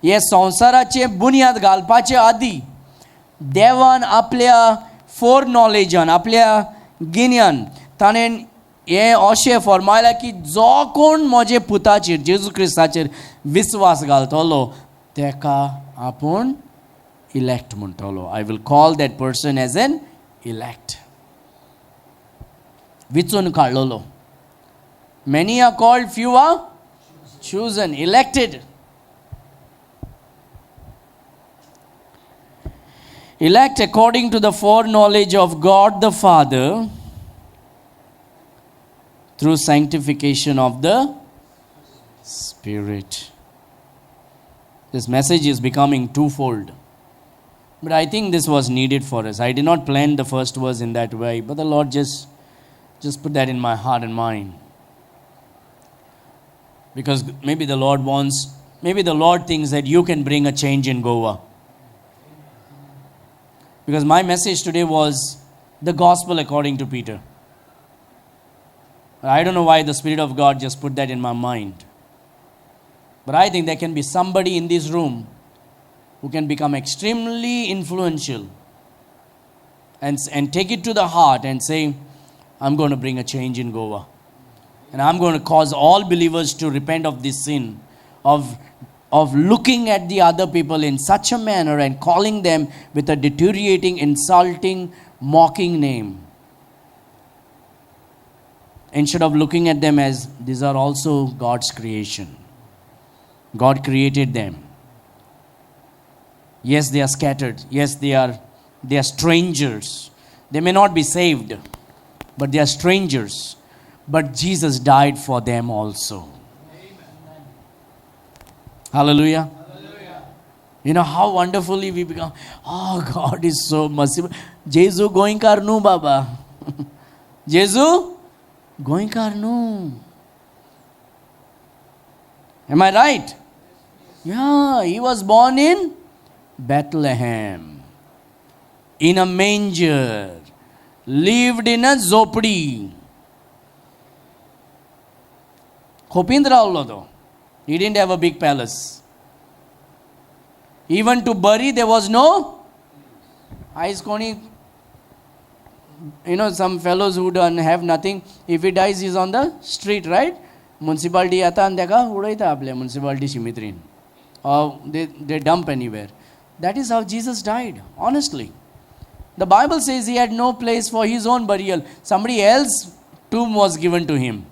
हे संवसाराचे बुनयाद घालपाचे आदी देवान आपल्या फोर नॉलेजान, आपल्या गिन्यान ताणें हे अशें फरमायलां की जो कोण म्हजे पुताचेर, जेजू क्रिस्ताचेर विस्वास घालतलो तेका आपूण elect म्हणटलो. I will call that person as an elect. विचून काडलेलो. Many are called, few are chosen, elected. Elect according to the foreknowledge of God the Father through sanctification of the Spirit. This message is becoming twofold. But I think this was needed for us. I did not plan the first verse in that way, but the Lord just put that in my heart and mind. Because maybe the Lord thinks that you can bring a change in Goa. Because my message today was the gospel according to Peter. I don't know why the Spirit of God just put that in my mind. But I think there can be somebody in this room who can become extremely influential and take it to the heart and say, I'm going to bring a change in Goa. And I'm going to cause all believers to repent of this sin of looking at the other people in such a manner and calling them with a deteriorating, insulting, mocking name. Instead of looking at them as these are also God's creation. God created them. Yes, they are scattered. Yes, they are strangers. They may not be saved, but they are strangers. But Jesus died for them also. Amen. Hallelujah. Hallelujah. You know how wonderfully we become. Oh, God is so merciful. Jesu going karnu baba. Jesu going karnu. Am I right? Yeah, he was born in Bethlehem, in a manger, lived in a zopdi. Khopindra ullodo. He didn't have a big palace. Even to bury, there was no. Some fellows who don't have nothing, if he dies, he's on the street, right? Municipality आता and देखा उड़ाईता आपले municipality शिमित्रीन. Or they dump anywhere. That is how Jesus died, honestly. The Bible says he had no place for his own burial. Somebody else's tomb was given to him.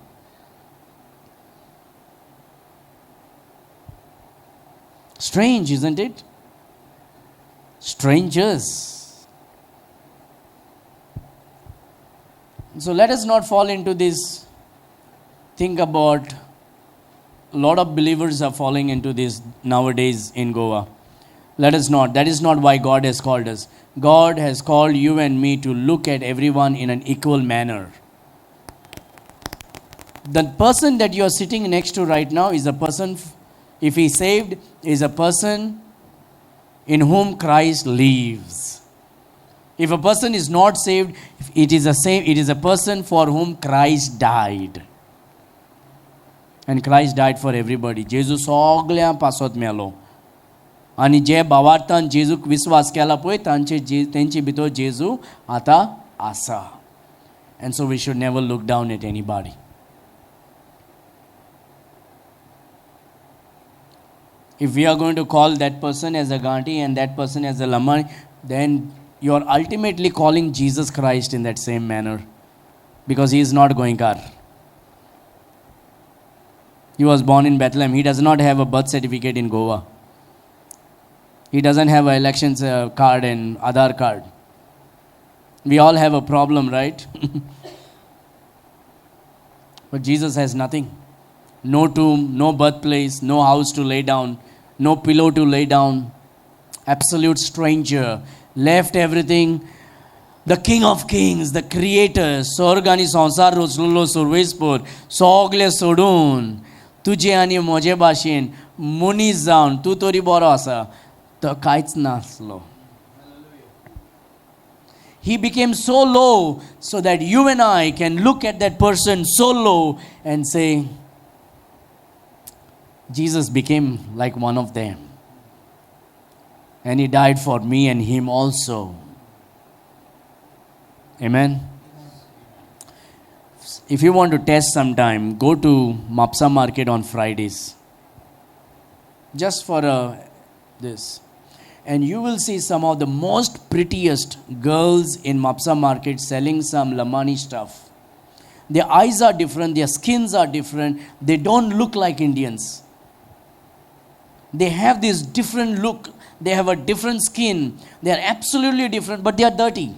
Strange, isn't it? Strangers. So let us not fall into this. Think about a lot of believers are falling into this nowadays in Goa. Let us not. That is not why God has called us. God has called you and me to look at everyone in an equal manner. The person that you are sitting next to right now is a person, if he is saved, is a person in whom Christ lives. If a person is not saved, it is a person for whom Christ died. And Christ died for everybody. Jesus सगळ्या पासत मेलो. आणि जे भावार्थान जेजूक विश्वास केला पळय तेंचे भितर जेजू आता आसा. And so we should never look down at anybody. If we are going to call that person as a Ganti and that person as a Lamani, then you are ultimately calling Jesus Christ in that same manner, because he is not Goinkar. He was born in Bethlehem. He does not have a birth certificate in Goa. He doesn't have an elections card and Aadhaar card. We all have a problem, right? But Jesus has nothing. No tomb, no birthplace, no house to lay down, no pillow to lay down. Absolute stranger. Left everything. The King of Kings, the Creator, Sorg ani Sansar Roslulo Survespur, Sogle Sodun, Tuje ani Moje Bashin, Muniz जावन तू तोरी बरो आसा तो कांयच नासलो. He became so low so that you and I can look at that person so low and say, Jesus became like one of them. And he died for me and him also. Amen. If you want to test sometime, go to Mapsa Market on Fridays. Just for this. And you will see some of the most prettiest girls in Mapsa Market selling some Lamani stuff. Their eyes are different, their skins are different. They don't look like Indians. They have this different look. They have a different skin. They are absolutely different, but they are dirty.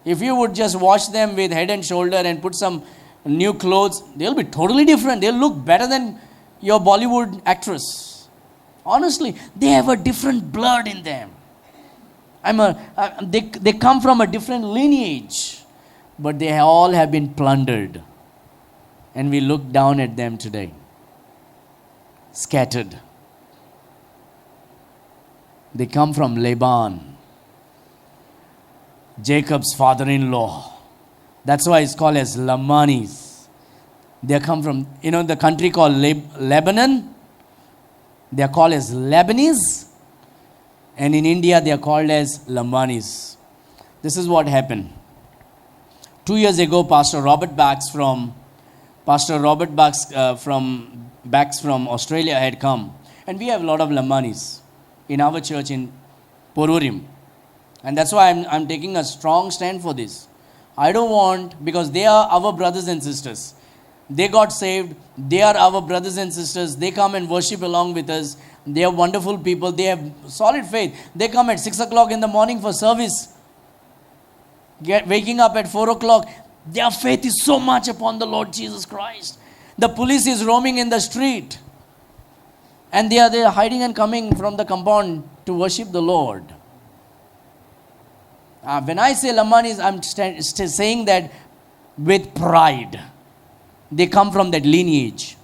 If you would just wash them with head and shoulder and put some new clothes, they'll be totally different. They'll look better than your Bollywood actress. Honestly, they have a different blood in them. They come from a different lineage, but they all have been plundered. And we look down at them today. Scattered. They come from Laban, Jacob's father-in-law. That's why it's called as Lamanis. They come from, the country called Lebanon. They are called as Lebanese. And in India, they are called as Lamanis. This is what happened. 2 years ago, Pastor Robert Bax from Australia had come. And we have a lot of Lamanis in our church in Porurim. And that's why I'm taking a strong stand for this. I don't want, because they are our brothers and sisters. They got saved. They are our brothers and sisters. They come and worship along with us. They are wonderful people. They have solid faith. They come at 6 o'clock in the morning for service. Waking up at 4 o'clock. Their faith is so much upon the Lord Jesus Christ. The police is roaming in the street. And they are there hiding and coming from the compound to worship the Lord. When I say Lamanis, I'm saying that with pride. They come from that lineage.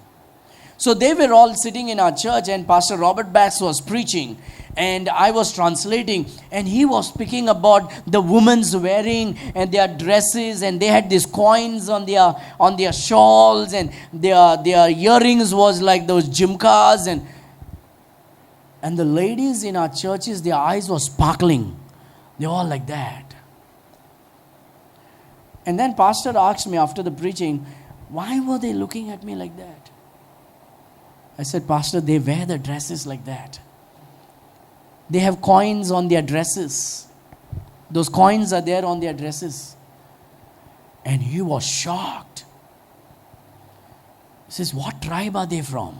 So they were all sitting in our church, and Pastor Robert Bass was preaching, and I was translating, and he was speaking about the women's wearing and their dresses, and they had these coins on their shawls, and their earrings was like those jimkas, and the ladies in our churches, their eyes were sparkling. They were all like that. And then Pastor asked me after the preaching, why were they looking at me like that? I said, Pastor, they wear the dresses like that. They have coins on their dresses. Those coins are there on their dresses. And he was shocked. He says, what tribe are they from?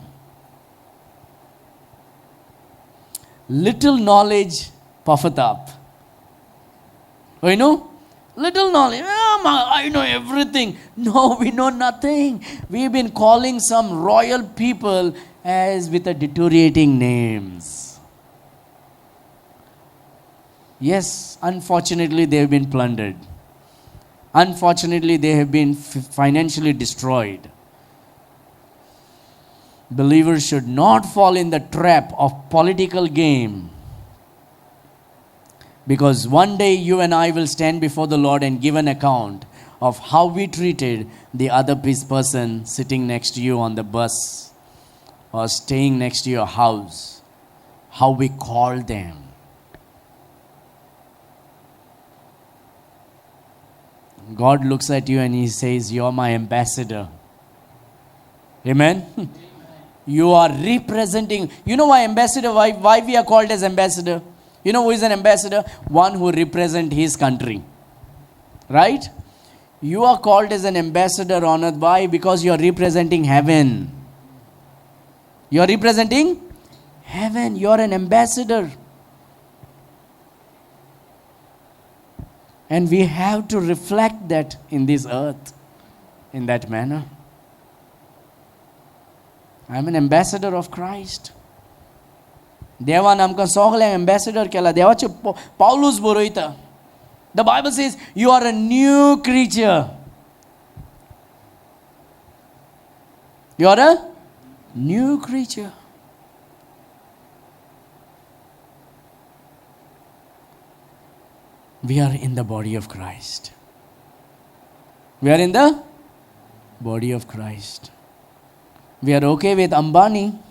Little knowledge puffeth up. Oh, you know? Little knowledge. I know everything. No, we know nothing. We've been calling some royal people as with a deteriorating names. Yes, unfortunately they have been plundered. Unfortunately they have been financially destroyed. Believers should not fall in the trap of political game. Because one day you and I will stand before the Lord and give an account of how we treated the other person sitting next to you on the bus or staying next to your house. How we called them. God looks at you and he says, you're my ambassador. Amen? You are representing. You know why ambassador? Why we are called as ambassador? You know who is an ambassador? One who represents his country. Right? You are called as an ambassador on earth. Why? Because you are representing heaven. You are representing heaven. You are an ambassador. And we have to reflect that in this earth. In that manner. I am an ambassador of Christ. देवान आमकां सगळ्यांक ambassador केला. देवाचे Paulus बरयता. The Bible says you are a new creature. You are a new creature. We are in the body of Christ. We are in the body of Christ. We are okay with Ambani.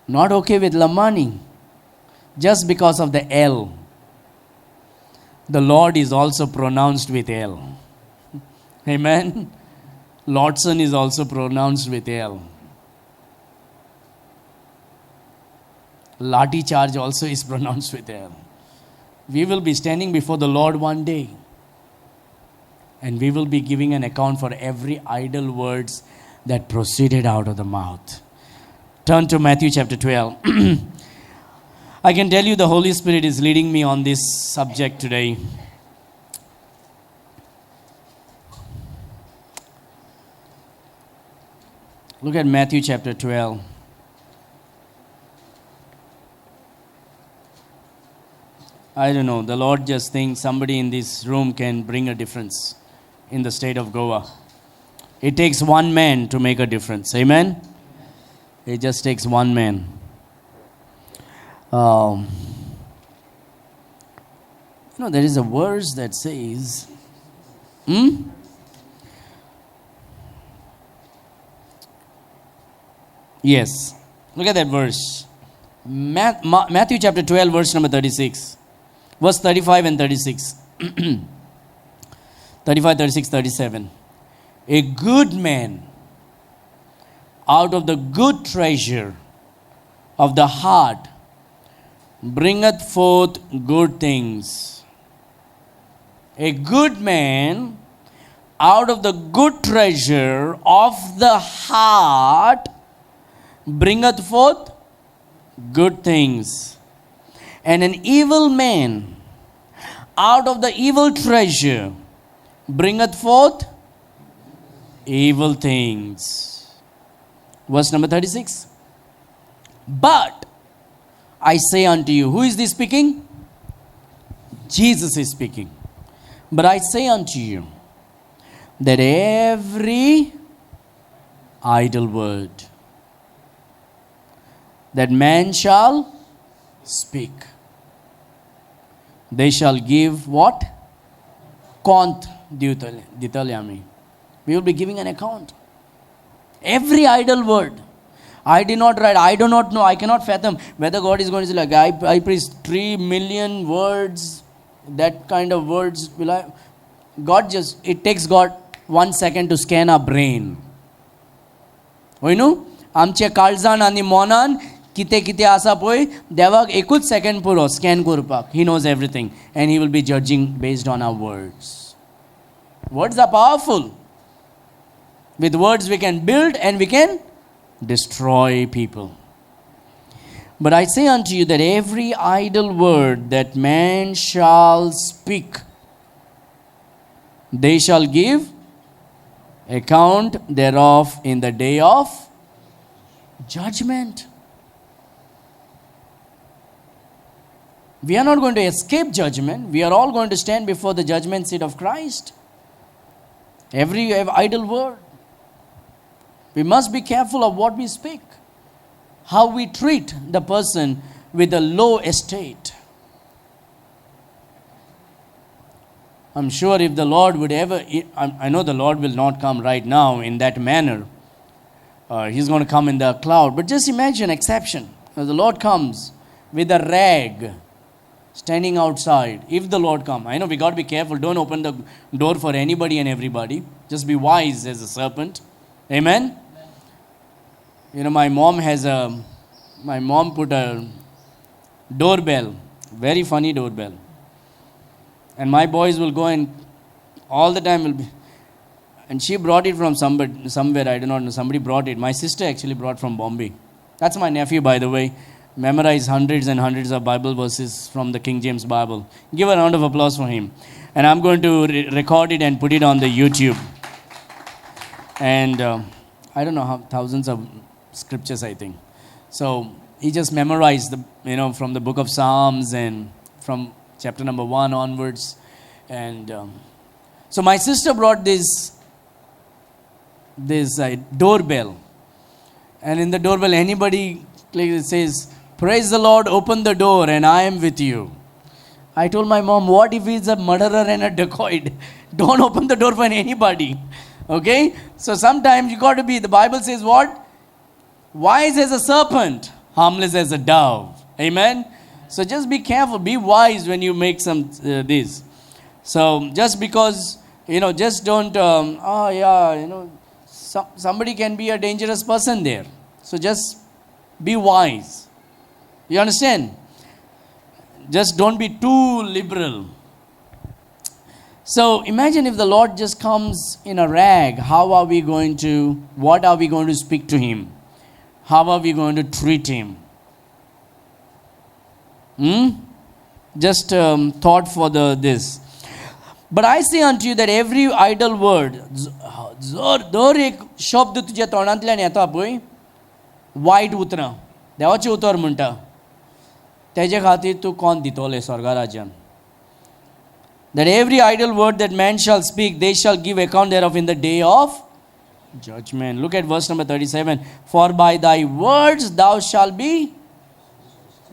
Not okay with Lamani, just because of the L. The Lord is also pronounced with L. Amen. Lordson is also pronounced with L. Lati charge also is pronounced with L. We will be standing before the Lord one day, and we will be giving an account for every idle words that proceeded out of the mouth. Turn to Matthew chapter 12. I can tell you the Holy Spirit is leading me on this subject today. Look at Matthew chapter 12. I don't know. The Lord just thinks somebody in this room can bring a difference in the state of Goa. It takes one man to make a difference. Amen? It just takes one man. There is a verse that says, Yes. Look at that verse. Matthew chapter 12, verse number 36. Verse 35 and 36. 35, 36, 37. A good man out of the good treasure of the heart bringeth forth good things. A good man out of the good treasure of the heart bringeth forth good things. And an evil man out of the evil treasure bringeth forth evil things. Verse number 36. But I say unto you, who is this speaking? Jesus is speaking. But I say unto you that every idle word that man shall speak. They shall give what? Kont ditalyami. We will be giving an account. Every idle word. I did not write. I do not know. I cannot fathom whether God is going to say like, I preach 3 million words. That kind of words will I? God just, it takes God 1 second to scan our brain. You know? आमचे काळजान आनी मोनान कितें कितें आसा पळय देवाक एकूच second पुरो scan करपाक. He knows everything and he will be judging based on our words. Words are powerful. With words we can build and we can destroy people. But I say unto you that every idle word that man shall speak, they shall give account thereof in the day of judgment. We are not going to escape judgment. We are all going to stand before the judgment seat of Christ. Every idle word. We must be careful of what we speak. How we treat the person with a low estate. I'm sure if the Lord would ever, I know the Lord will not come right now in that manner. He's going to come in the cloud. But just imagine exception. The Lord comes with a rag standing outside. If the Lord come. I know we got to be careful. Don't open the door for anybody and everybody. Just be wise as a serpent. Amen? You know, my mom put a doorbell. Very funny doorbell. And my boys will go and all the time will be. And she brought it from somewhere, I do not know. Somebody brought it. My sister actually brought from Bombay. That's my nephew, by the way. Memorized hundreds and hundreds of Bible verses from the King James Bible. Give a round of applause for him. And I'm going to record it and put it on the YouTube. And I don't know how thousands of scriptures, I think. So he just memorized from the book of Psalms and from chapter number 1 onwards. And so my sister brought this doorbell. And in the doorbell, anybody clicks, it says, "Praise the Lord, open the door and I am with you." I told my mom, what if he's a murderer and a dacoit? Don't open the door for anybody. Okay? So sometimes you got to be, the Bible says what? Wise as a serpent, harmless as a dove. Amen? So just be careful, be wise when you make some this. So just because, just don't, somebody can be a dangerous person there. So just be wise. You understand? Just don't be too liberal. So imagine if the Lord just comes in a rag, what are we going to speak to him? How are we going to treat him? Just thought for this. But I say unto you that every idle word, दर एक शब्द तुझ्या तोंडांतल्यान येता पळय, वायट उतरां, देवाचें उतर म्हणटा, तेजे खातीर तूं कोण दितोलें स्वर्गा राज्यान. That every idle word that man shall speak, they shall give account thereof in the day of judgment. Look at verse number 37. For by thy words thou shalt be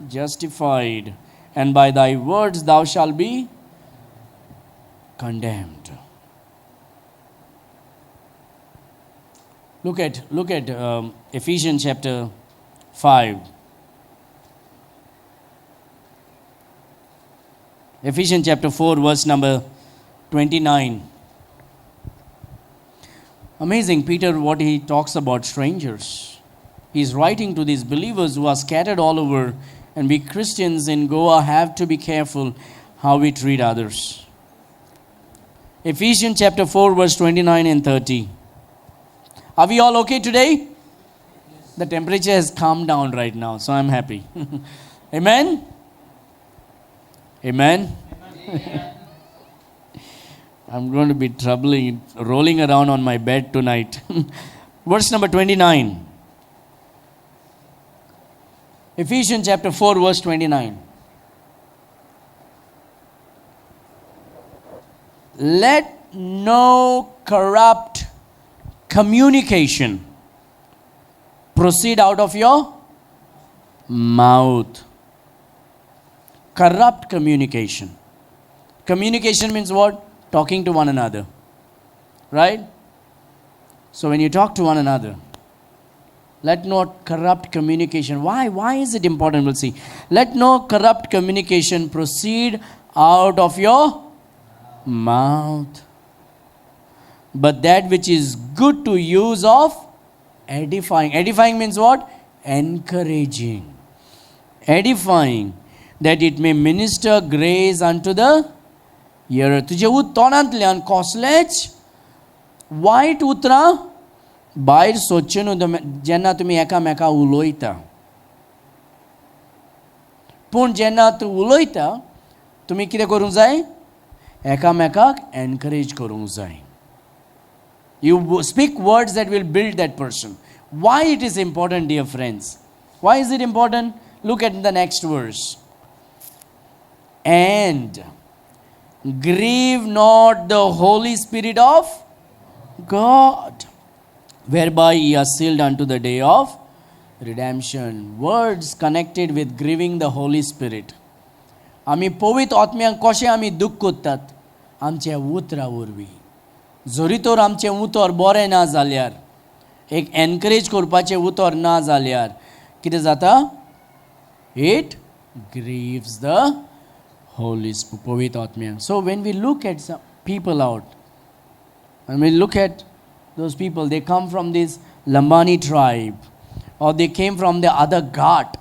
justified, and by thy words thou shalt be condemned. Look at Ephesians chapter 5. Ephesians chapter 4, verse number 29. Amazing, Peter, what he talks about strangers. He's writing to these believers who are scattered all over, and we Christians in Goa have to be careful how we treat others. Ephesians chapter 4, verse 29 and 30. Are we all okay today? The temperature has calmed down right now, so I'm happy. Amen? Amen? I'm going to be rolling around on my bed tonight. Verse number 29. Ephesians chapter 4, verse 29. Let no corrupt communication proceed out of your mouth. Corrupt communication. Communication means what? Talking to one another. Right? So when you talk to one another, let not corrupt communication. Why? Why is it important? We'll see. Let no corrupt communication proceed out of your mouth, but that which is good to use of edifying. Edifying means what? Encouraging. Edifying, that it may minister grace unto the hearer. तुझे तोंडांतल्यान कसलेच वायट उतरां भायर सोदचें न्हू जेन्ना तुमी एकामेका उलोयता. पूण जेन्ना तूं उलोयता तुमी कितें करूंक जाय? एकामेकाक एनकरेज करूंक जाय. You speak words that will build that person. Why it is important, dear friends? Why is it important? Look at the next verse. And grieve not the Holy Spirit of God, whereby ye are sealed unto the day of redemption. Words connected with grieving the Holy Spirit. आमी पवित्र आत्म्यांक कशें आमी दूख कोत्तात? आमच्या उतरा वरवीं. जोरी तर आमचें उतर बरें ना जाल्यार, एक एनकरेज करपाचें उतर ना जाल्यार कितें जाता? It grieves the Holy Spirit, पवित्र आत्म्यांक. So when we look at some people out, when we look at those people, they come from this Lambani tribe, or they came from the other Ghat.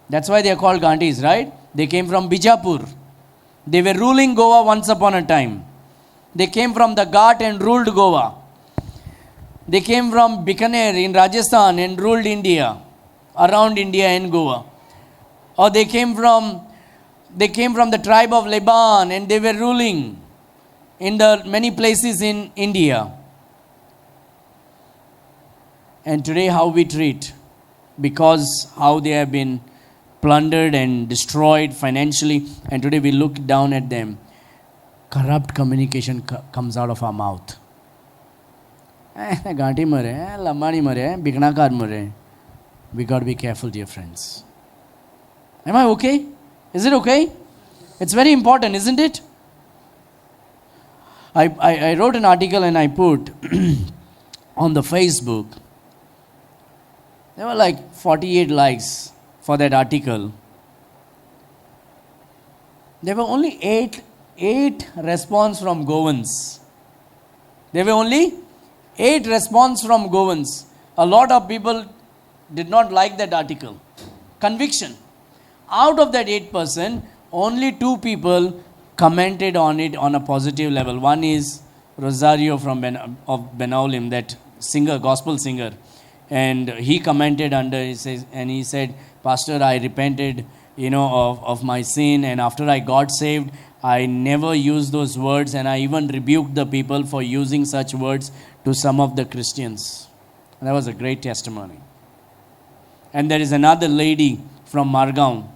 That's why they are called Ghantis, right? They came from Bijapur. They were ruling Goa once upon a time. They came from the Ghat and ruled Goa. They came from Bikaner in Rajasthan and ruled India, around India and Goa. Or they came from the tribe of Laban and they were ruling in the many places in India. And today how we treat, because how they have been plundered and destroyed financially, and today we look down at them. Corrupt communication comes out of our mouth. Ghanti mare, Lambani mare, Biknakar mare. We got to be careful, dear friends. Am I okay? Is it okay? It's very important, isn't it? I wrote an article and I put on the Facebook. There were like 48 likes for that article. There were only eight response from Goans. There were only 8 response from Goans. A lot of people did not like that article. Conviction. Out of that 8%, only 2 people commented on it on a positive level. One is Rosario from Benaulim, that singer, gospel singer. And he commented under, he said, Pastor, I repented, of my sin, and after I got saved, I never used those words, and I even rebuked the people for using such words to some of the Christians. And that was a great testimony. And there is another lady from Margaon,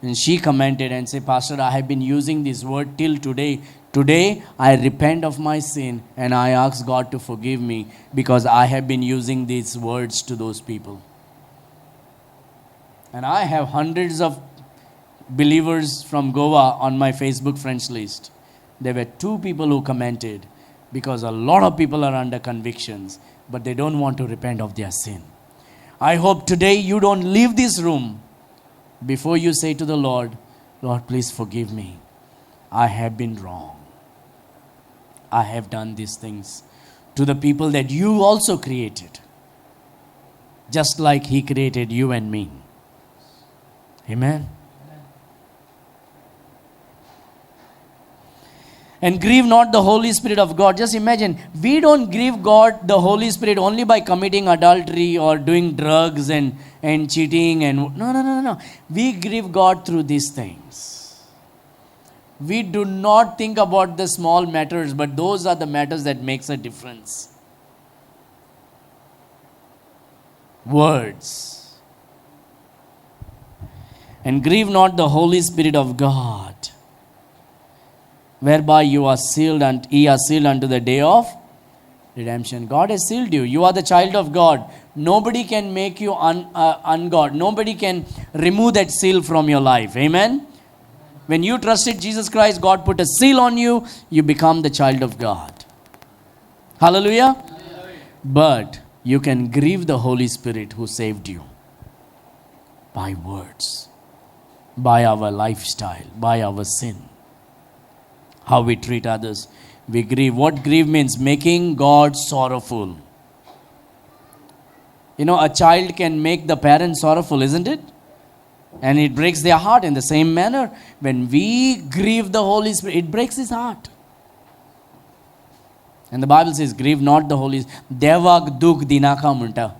and she commented and said, Pastor, I have been using this word till today. Today, I repent of my sin, and I ask God to forgive me because I have been using these words to those people. And I have hundreds of believers from Goa on my Facebook friends list. There were 2 people who commented because a lot of people are under convictions, but they don't want to repent of their sin. I hope today you don't leave this room before you say to the Lord, Lord, please forgive me. I have been wrong. I have done these things to the people that you also created, just like He created you and me. Amen. And grieve not the Holy Spirit of God. Just imagine, we don't grieve God, the Holy Spirit, only by committing adultery or doing drugs and cheating. No. We grieve God through these things. We do not think about the small matters, but those are the matters that makes a difference. Words. And grieve not the Holy Spirit of God, whereby ye are sealed unto the day of Redemption. God has sealed you. You are the child of God. Nobody can make you ungod. Nobody can remove that seal from your life. Amen? When you trusted Jesus Christ, God put a seal on you. You become the child of God. Hallelujah? But you can grieve the Holy Spirit who saved you by words, by our lifestyle, by our sin, how we treat others. We grieve. What grieve means? Making God sorrowful. You know, a child can make the parents sorrowful, isn't it? And it breaks their heart in the same manner. When we grieve the Holy Spirit, it breaks his heart. And the Bible says, grieve not the Holy Spirit. देवाक दुख दिनाका म्हणटा.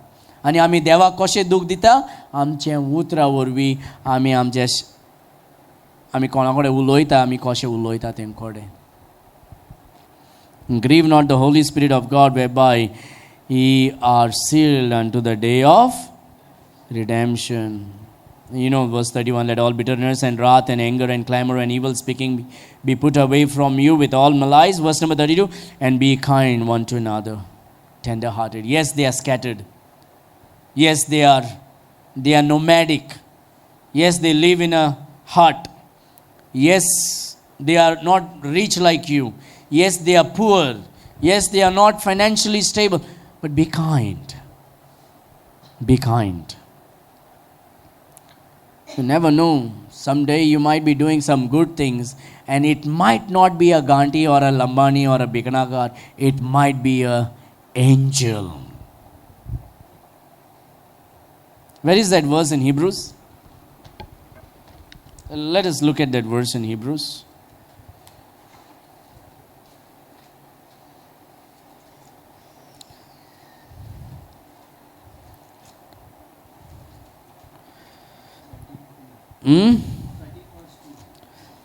आणि आम्ही देवाक कशें दुख दिता? आमचे उतरा वरवीं आमी कोणा कडेन उलोयता, आमी कशें उलोयता तेंकोडे. Grieve not the Holy Spirit of God, whereby ye are sealed unto the day of redemption. You know, verse 31, let all bitterness and wrath and anger and clamor and evil speaking be put away from you with all malice. Verse number 32, and be kind one to another, tender-hearted. Yes, they are scattered. Yes, they are nomadic. Yes, they live in a hut. Yes, they are not rich like you. Yes, they are poor. Yes, they are not financially stable. But be kind. Be kind. You never know. Someday you might be doing some good things, and it might not be a Gandhi or a Lambani or a Bikanagar. It might be a angel. Where is that verse in Hebrews? Let us look at that verse in Hebrews.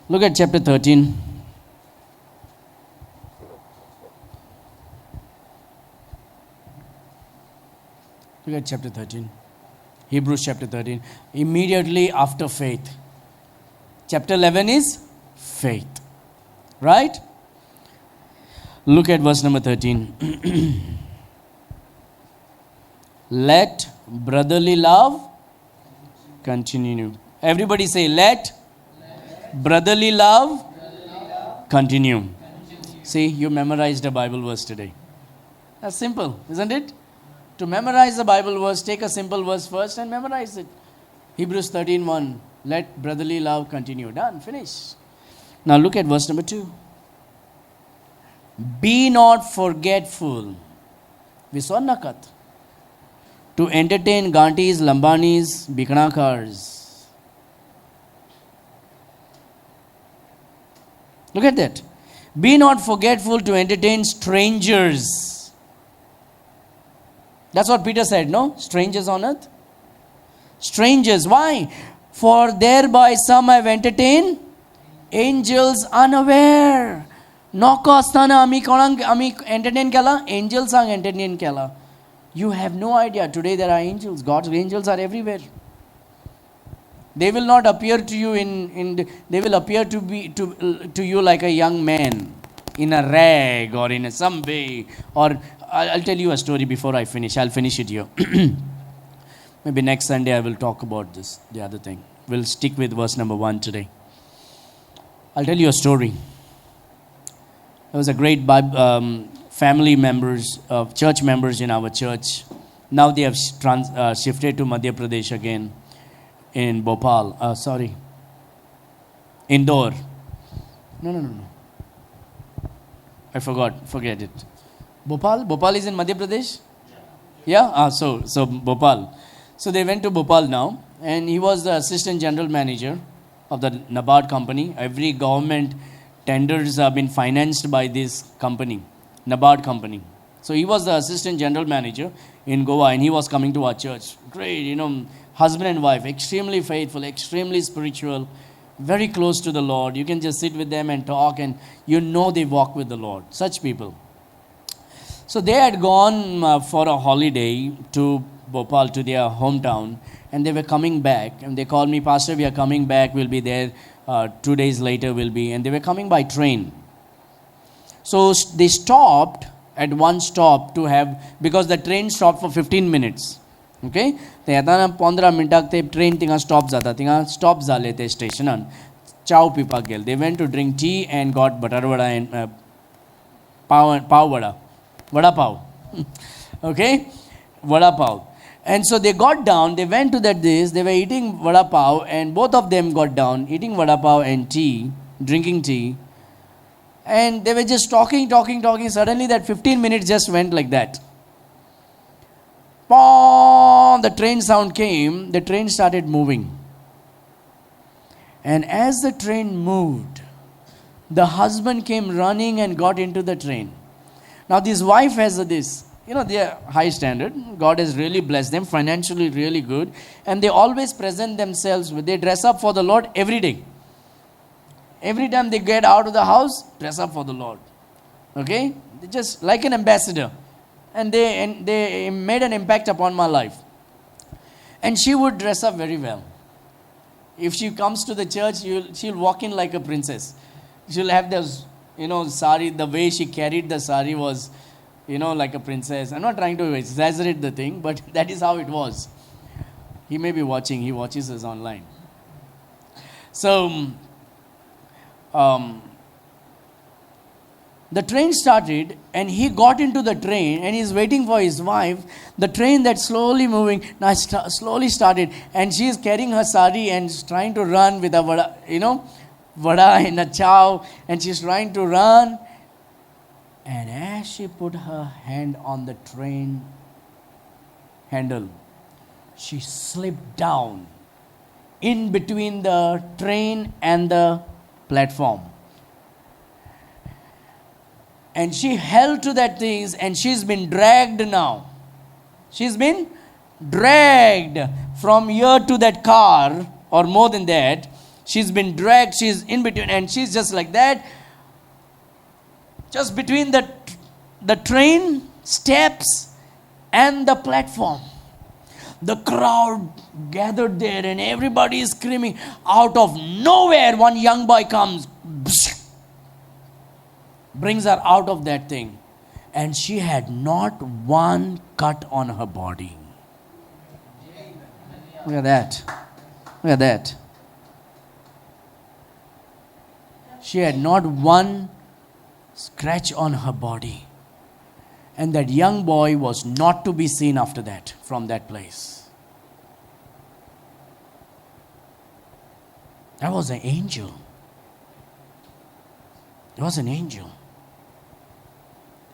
Look at chapter 13. Look at chapter 13. Hebrews chapter 13. Immediately after faith. Chapter 11 is faith. Right? Look at verse number 13. Let brotherly love continue. Everybody say, let brotherly love continue. See, you memorized a Bible verse today. That's simple, isn't it? To memorize the Bible verse, take a simple verse first and memorize it. Hebrews 13:1. Let brotherly love continue. Done. Finish. Now look at verse number 2. Be not forgetful. Viswannakat. To entertain Gantis, Lambanis, Bikanakars. Look at that. Be not forgetful to entertain strangers. That's what Peter said, no? Strangers on earth. Strangers. Why? For thereby some have entertained angels unaware. Noko asthana ami entertain kela. Angels are entertain kela. You have no idea. Today there are angels. God's angels are everywhere. They will not appear to you they will appear to you like a young man in a rag or in some way. Or I'll tell you a story before I finish. I'll finish it here. Maybe next Sunday I will talk about this, the other thing. We'll stick with verse number 1 today. I'll tell you a story. There was a great family members, church members in our church. Now they have shifted to Madhya Pradesh again. In Bhopal, Indore. No. I forget it. Bhopal is in Madhya Pradesh? Yeah? So Bhopal. So they went to Bhopal now, and he was the assistant general manager of the NABARD company. Every government tenders have been financed by this company, NABARD company. So he was the assistant general manager in Goa, and he was coming to our church. Great, husband and wife, extremely faithful, extremely spiritual, very close to the Lord. You can just sit with them and talk, and they walk with the Lord. Such people. So they had gone for a holiday to Bhopal, to their hometown, and they were coming back. And they called me, Pastor, we are coming back. We'll be there 2 days later. And they were coming by train. So they stopped at one stop to have, because the train stopped for 15 minutes. Okay, ते येताना 15 मिनटाक ते train थिंगा stop जाता, थिंगा stop जाले ते स्टेशनान, चाव पिवपाक गेले. They went to drink tea and got butter vada and pav vada pav. Okay, vada pav. And so they got down, they went to they were eating vada pav, and both of them got down, eating vada pav and tea, drinking tea. And they were just talking. Suddenly that 15 minutes just went like that. Pom! The train sound came, the train started moving. And as the train moved, the husband came running and got into the train. Now this wife has this, they are high standard. God has really blessed them, financially really good. And they always present themselves, they dress up for the Lord every day. Every time they get out of the house, dress up for the Lord. Okay? They're just like an ambassador. And they made an impact upon my life. And she would dress up very well. If she comes to the church, she'll walk in like a princess. She'll have those, sari, the way she carried the sari was, like a princess. I'm not trying to exaggerate the thing, but that is how it was. He may be watching, he watches us online. So, the train started, and he got into the train, and he's waiting for his wife. The train that's slowly moving, now slowly started, and she's carrying her sari and trying to run with a vada and a chow, and she's trying to run. And as she put her hand on the train handle, she slipped down in between the train and the platform. And she held to that thing, and she's been dragged now. She's been dragged from here to that car, or more than that. She's been dragged, she's in between, and she's just like that. Just between the train steps and the platform. The crowd gathered there, and everybody is screaming. Out of nowhere, one young boy comes, brings her out of that thing. And she had not one cut on her body. Look at that. Look at that. She had not one scratch on her body. And that young boy was not to be seen after that, from that place. That was an angel. It was an angel.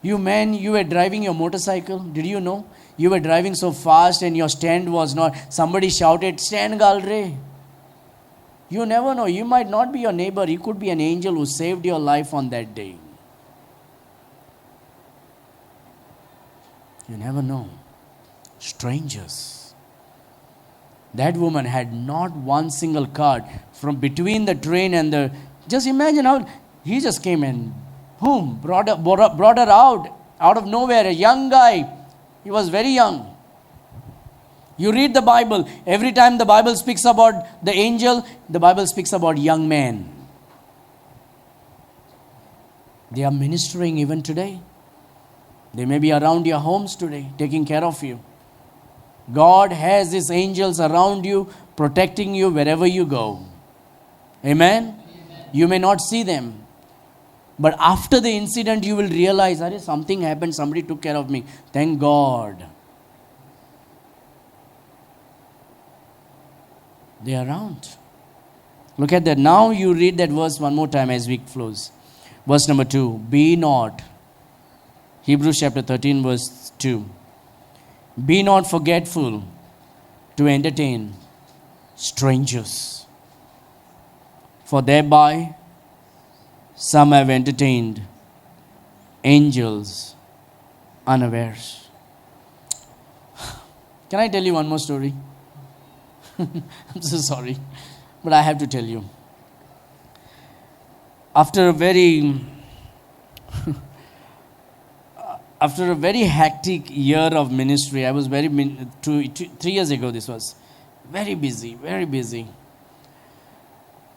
You men, you were driving your motorcycle. Did you know? You were driving so fast and your stand was not. Somebody shouted, "Stand galre." You never know. You might not be your neighbor. He could be an angel who saved your life on that day. You never know. Strangers. That woman had not one single cut from between the train and the. Just imagine how he just came and boom, brought her out of nowhere. A young guy. He was very young. You read the Bible. Every time the Bible speaks about the angel, the Bible speaks about young men. They are ministering even today. They may be around your homes today, taking care of you. God has His angels around you, protecting you wherever you go. Amen? You may not see them. But after the incident, you will realize, something happened, somebody took care of me. Thank God. They are around. Look at that. Now you read that verse one more time as week flows. Verse number 2. Be not. Hebrews chapter 13 verse 2. Be not forgetful to entertain strangers. For thereby some have entertained angels unawares. Can I tell you one more story? I'm so sorry, but I have to tell you. After a very hectic year of ministry, I was 3 years ago this was, very busy.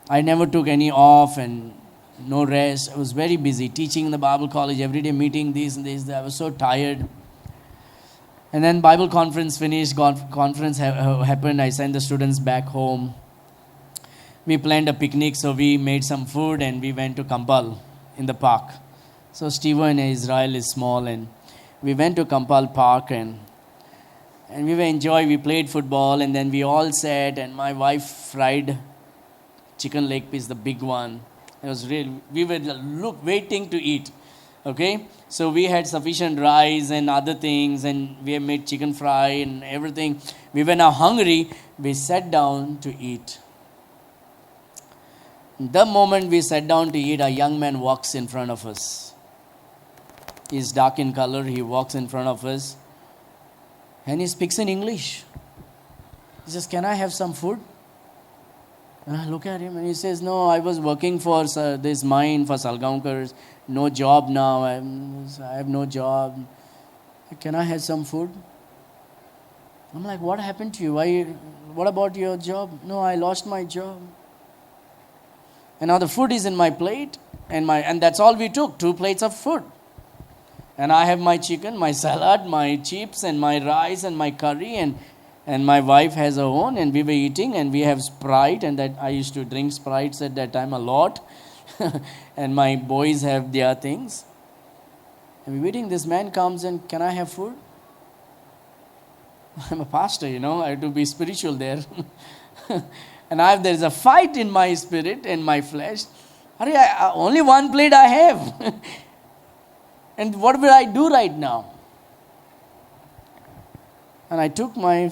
I never took any off, and no rest. I was very busy teaching in the Bible college, every day meeting this and this. I was so tired. And then Bible conference finished, conference happened. I sent the students back home. We planned a picnic, so we made some food and we went to Kampal in the park. So Stephen in Israel is small, and we went to Kampal Park and we were enjoying. We played football, and then we all sat, and my wife fried chicken leg piece, the big one. It was real. We were waiting to eat. Okay, so we had sufficient rice and other things, and we had made chicken fry and everything. We were now hungry. We sat down to eat. The moment we sat down to eat, a young man walks in front of us. He's dark in color. He walks in front of us, and he speaks in English. He says, "Can I have some food?" And I look at him, and he says, "No, I was working for this mine for Salgaonkars. No job now. I have no job. Can I have some food?" I'm like, "What happened to you? What about your job?" "No, I lost my job. And now the food is in my plate, and that's all we took, 2 plates of food. And I have my chicken, my salad, my chips, and my rice, and my curry, and my wife has her own, and we were eating, and we have Sprite, and that I used to drink Sprites at that time a lot, and my boys have their things. And we're eating, this man comes and, "Can I have food?" I'm a pastor, I have to be spiritual there. And there's a fight in my spirit and my flesh. Only 1 plate I have. And what will I do right now? And I took I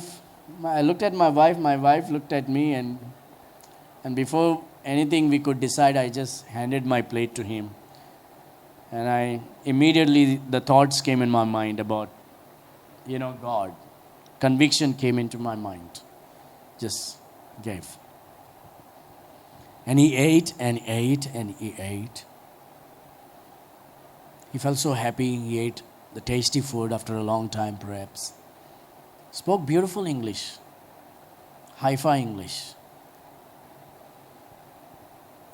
looked at my wife looked at me, and before anything we could decide, I just handed my plate to him. And immediately the thoughts came in my mind about, God. Conviction came into my mind. Just gave. And he ate and ate and he ate. He felt so happy. He ate the tasty food after a long time, perhaps. Spoke beautiful English. Hi-fi English.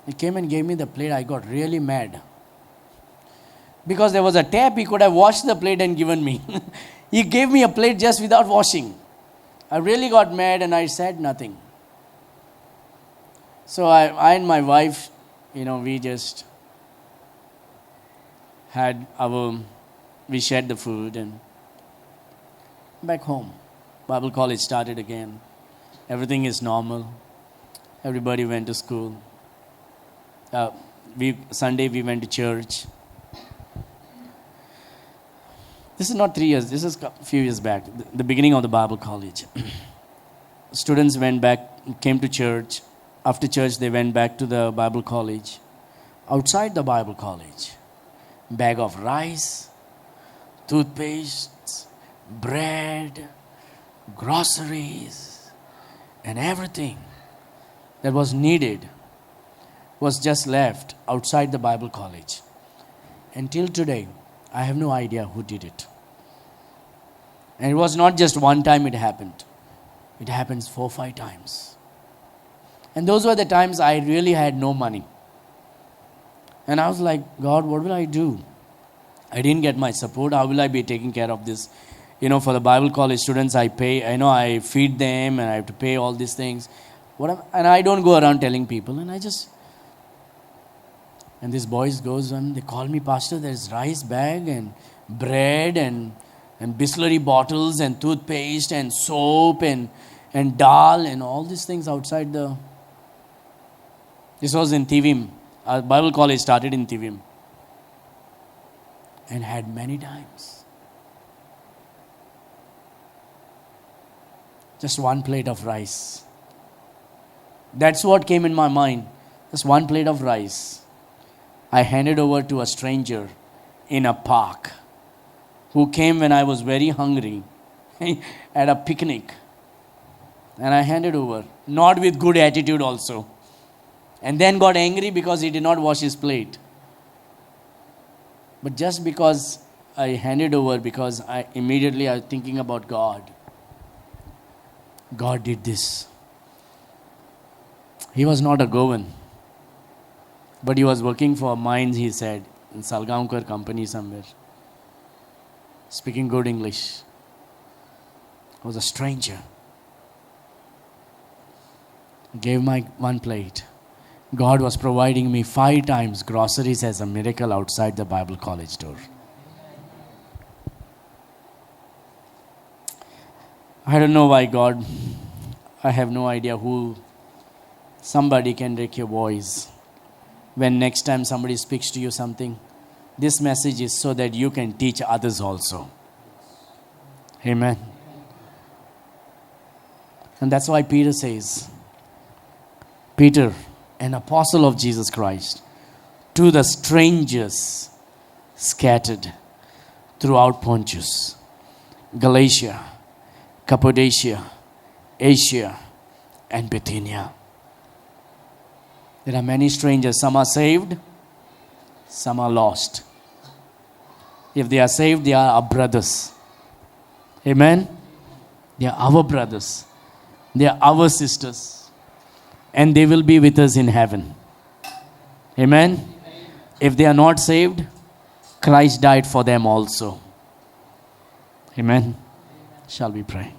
He came and gave me the plate. I got really mad. Because there was a tap, he could have washed the plate and given me. He gave me a plate just without washing. I really got mad and I said nothing. So I and my wife, we just we shared the food and back home. Bible college started again. Everything is normal. Everybody went to school. Sunday we went to church. This is not 3 years. This is a few years back. The beginning of the Bible college. Students came to church. After church, they went back to the Bible college. Outside the Bible college, bag of rice, toothpaste, bread, groceries, and everything that was needed was just left outside the Bible college. Until today, I have no idea who did it. And it was not just one time it happened. It happens 4 or 5 times. And those were the times I really had no money. And I was like, "God, what will I do? I didn't get my support. How will I be taking care of this? For the Bible college students, I pay. I feed them and I have to pay all these things. And I don't go around telling people. And these boys goes and they call me, "Pastor, there's rice bag and bread and Bisleri bottles and toothpaste and soap and dal and all these things outside the..." This was in Tivim. Our Bible college started in Tivim. And had many times. Just 1 plate of rice. That's what came in my mind. Just 1 plate of rice. I handed over to a stranger in a park who came when I was very hungry at a picnic. And I handed over. Not with good attitude also. And then got angry because he did not wash his plate. But just because I handed over, because I was thinking about God. God did this. He was not a Goan. But he was working for mines, he said, in Salgaonkar company somewhere. Speaking good English. I was a stranger. Gave my one plate. God was providing me 5 times groceries as a miracle outside the Bible college door. I don't know why God, I have no idea who, somebody can take your voice. When next time somebody speaks to you something, this message is so that you can teach others also. Amen. And that's why Peter says, Peter, an apostle of Jesus Christ, to the strangers scattered throughout Pontus, Galatia, Cappadocia, Asia, and Bithynia. There are many strangers. Some are saved, some are lost. If they are saved, they are our brothers. Amen? They are our brothers. They are our sisters. And they will be with us in heaven. Amen? If they are not saved, Christ died for them also. Amen? Shall we pray?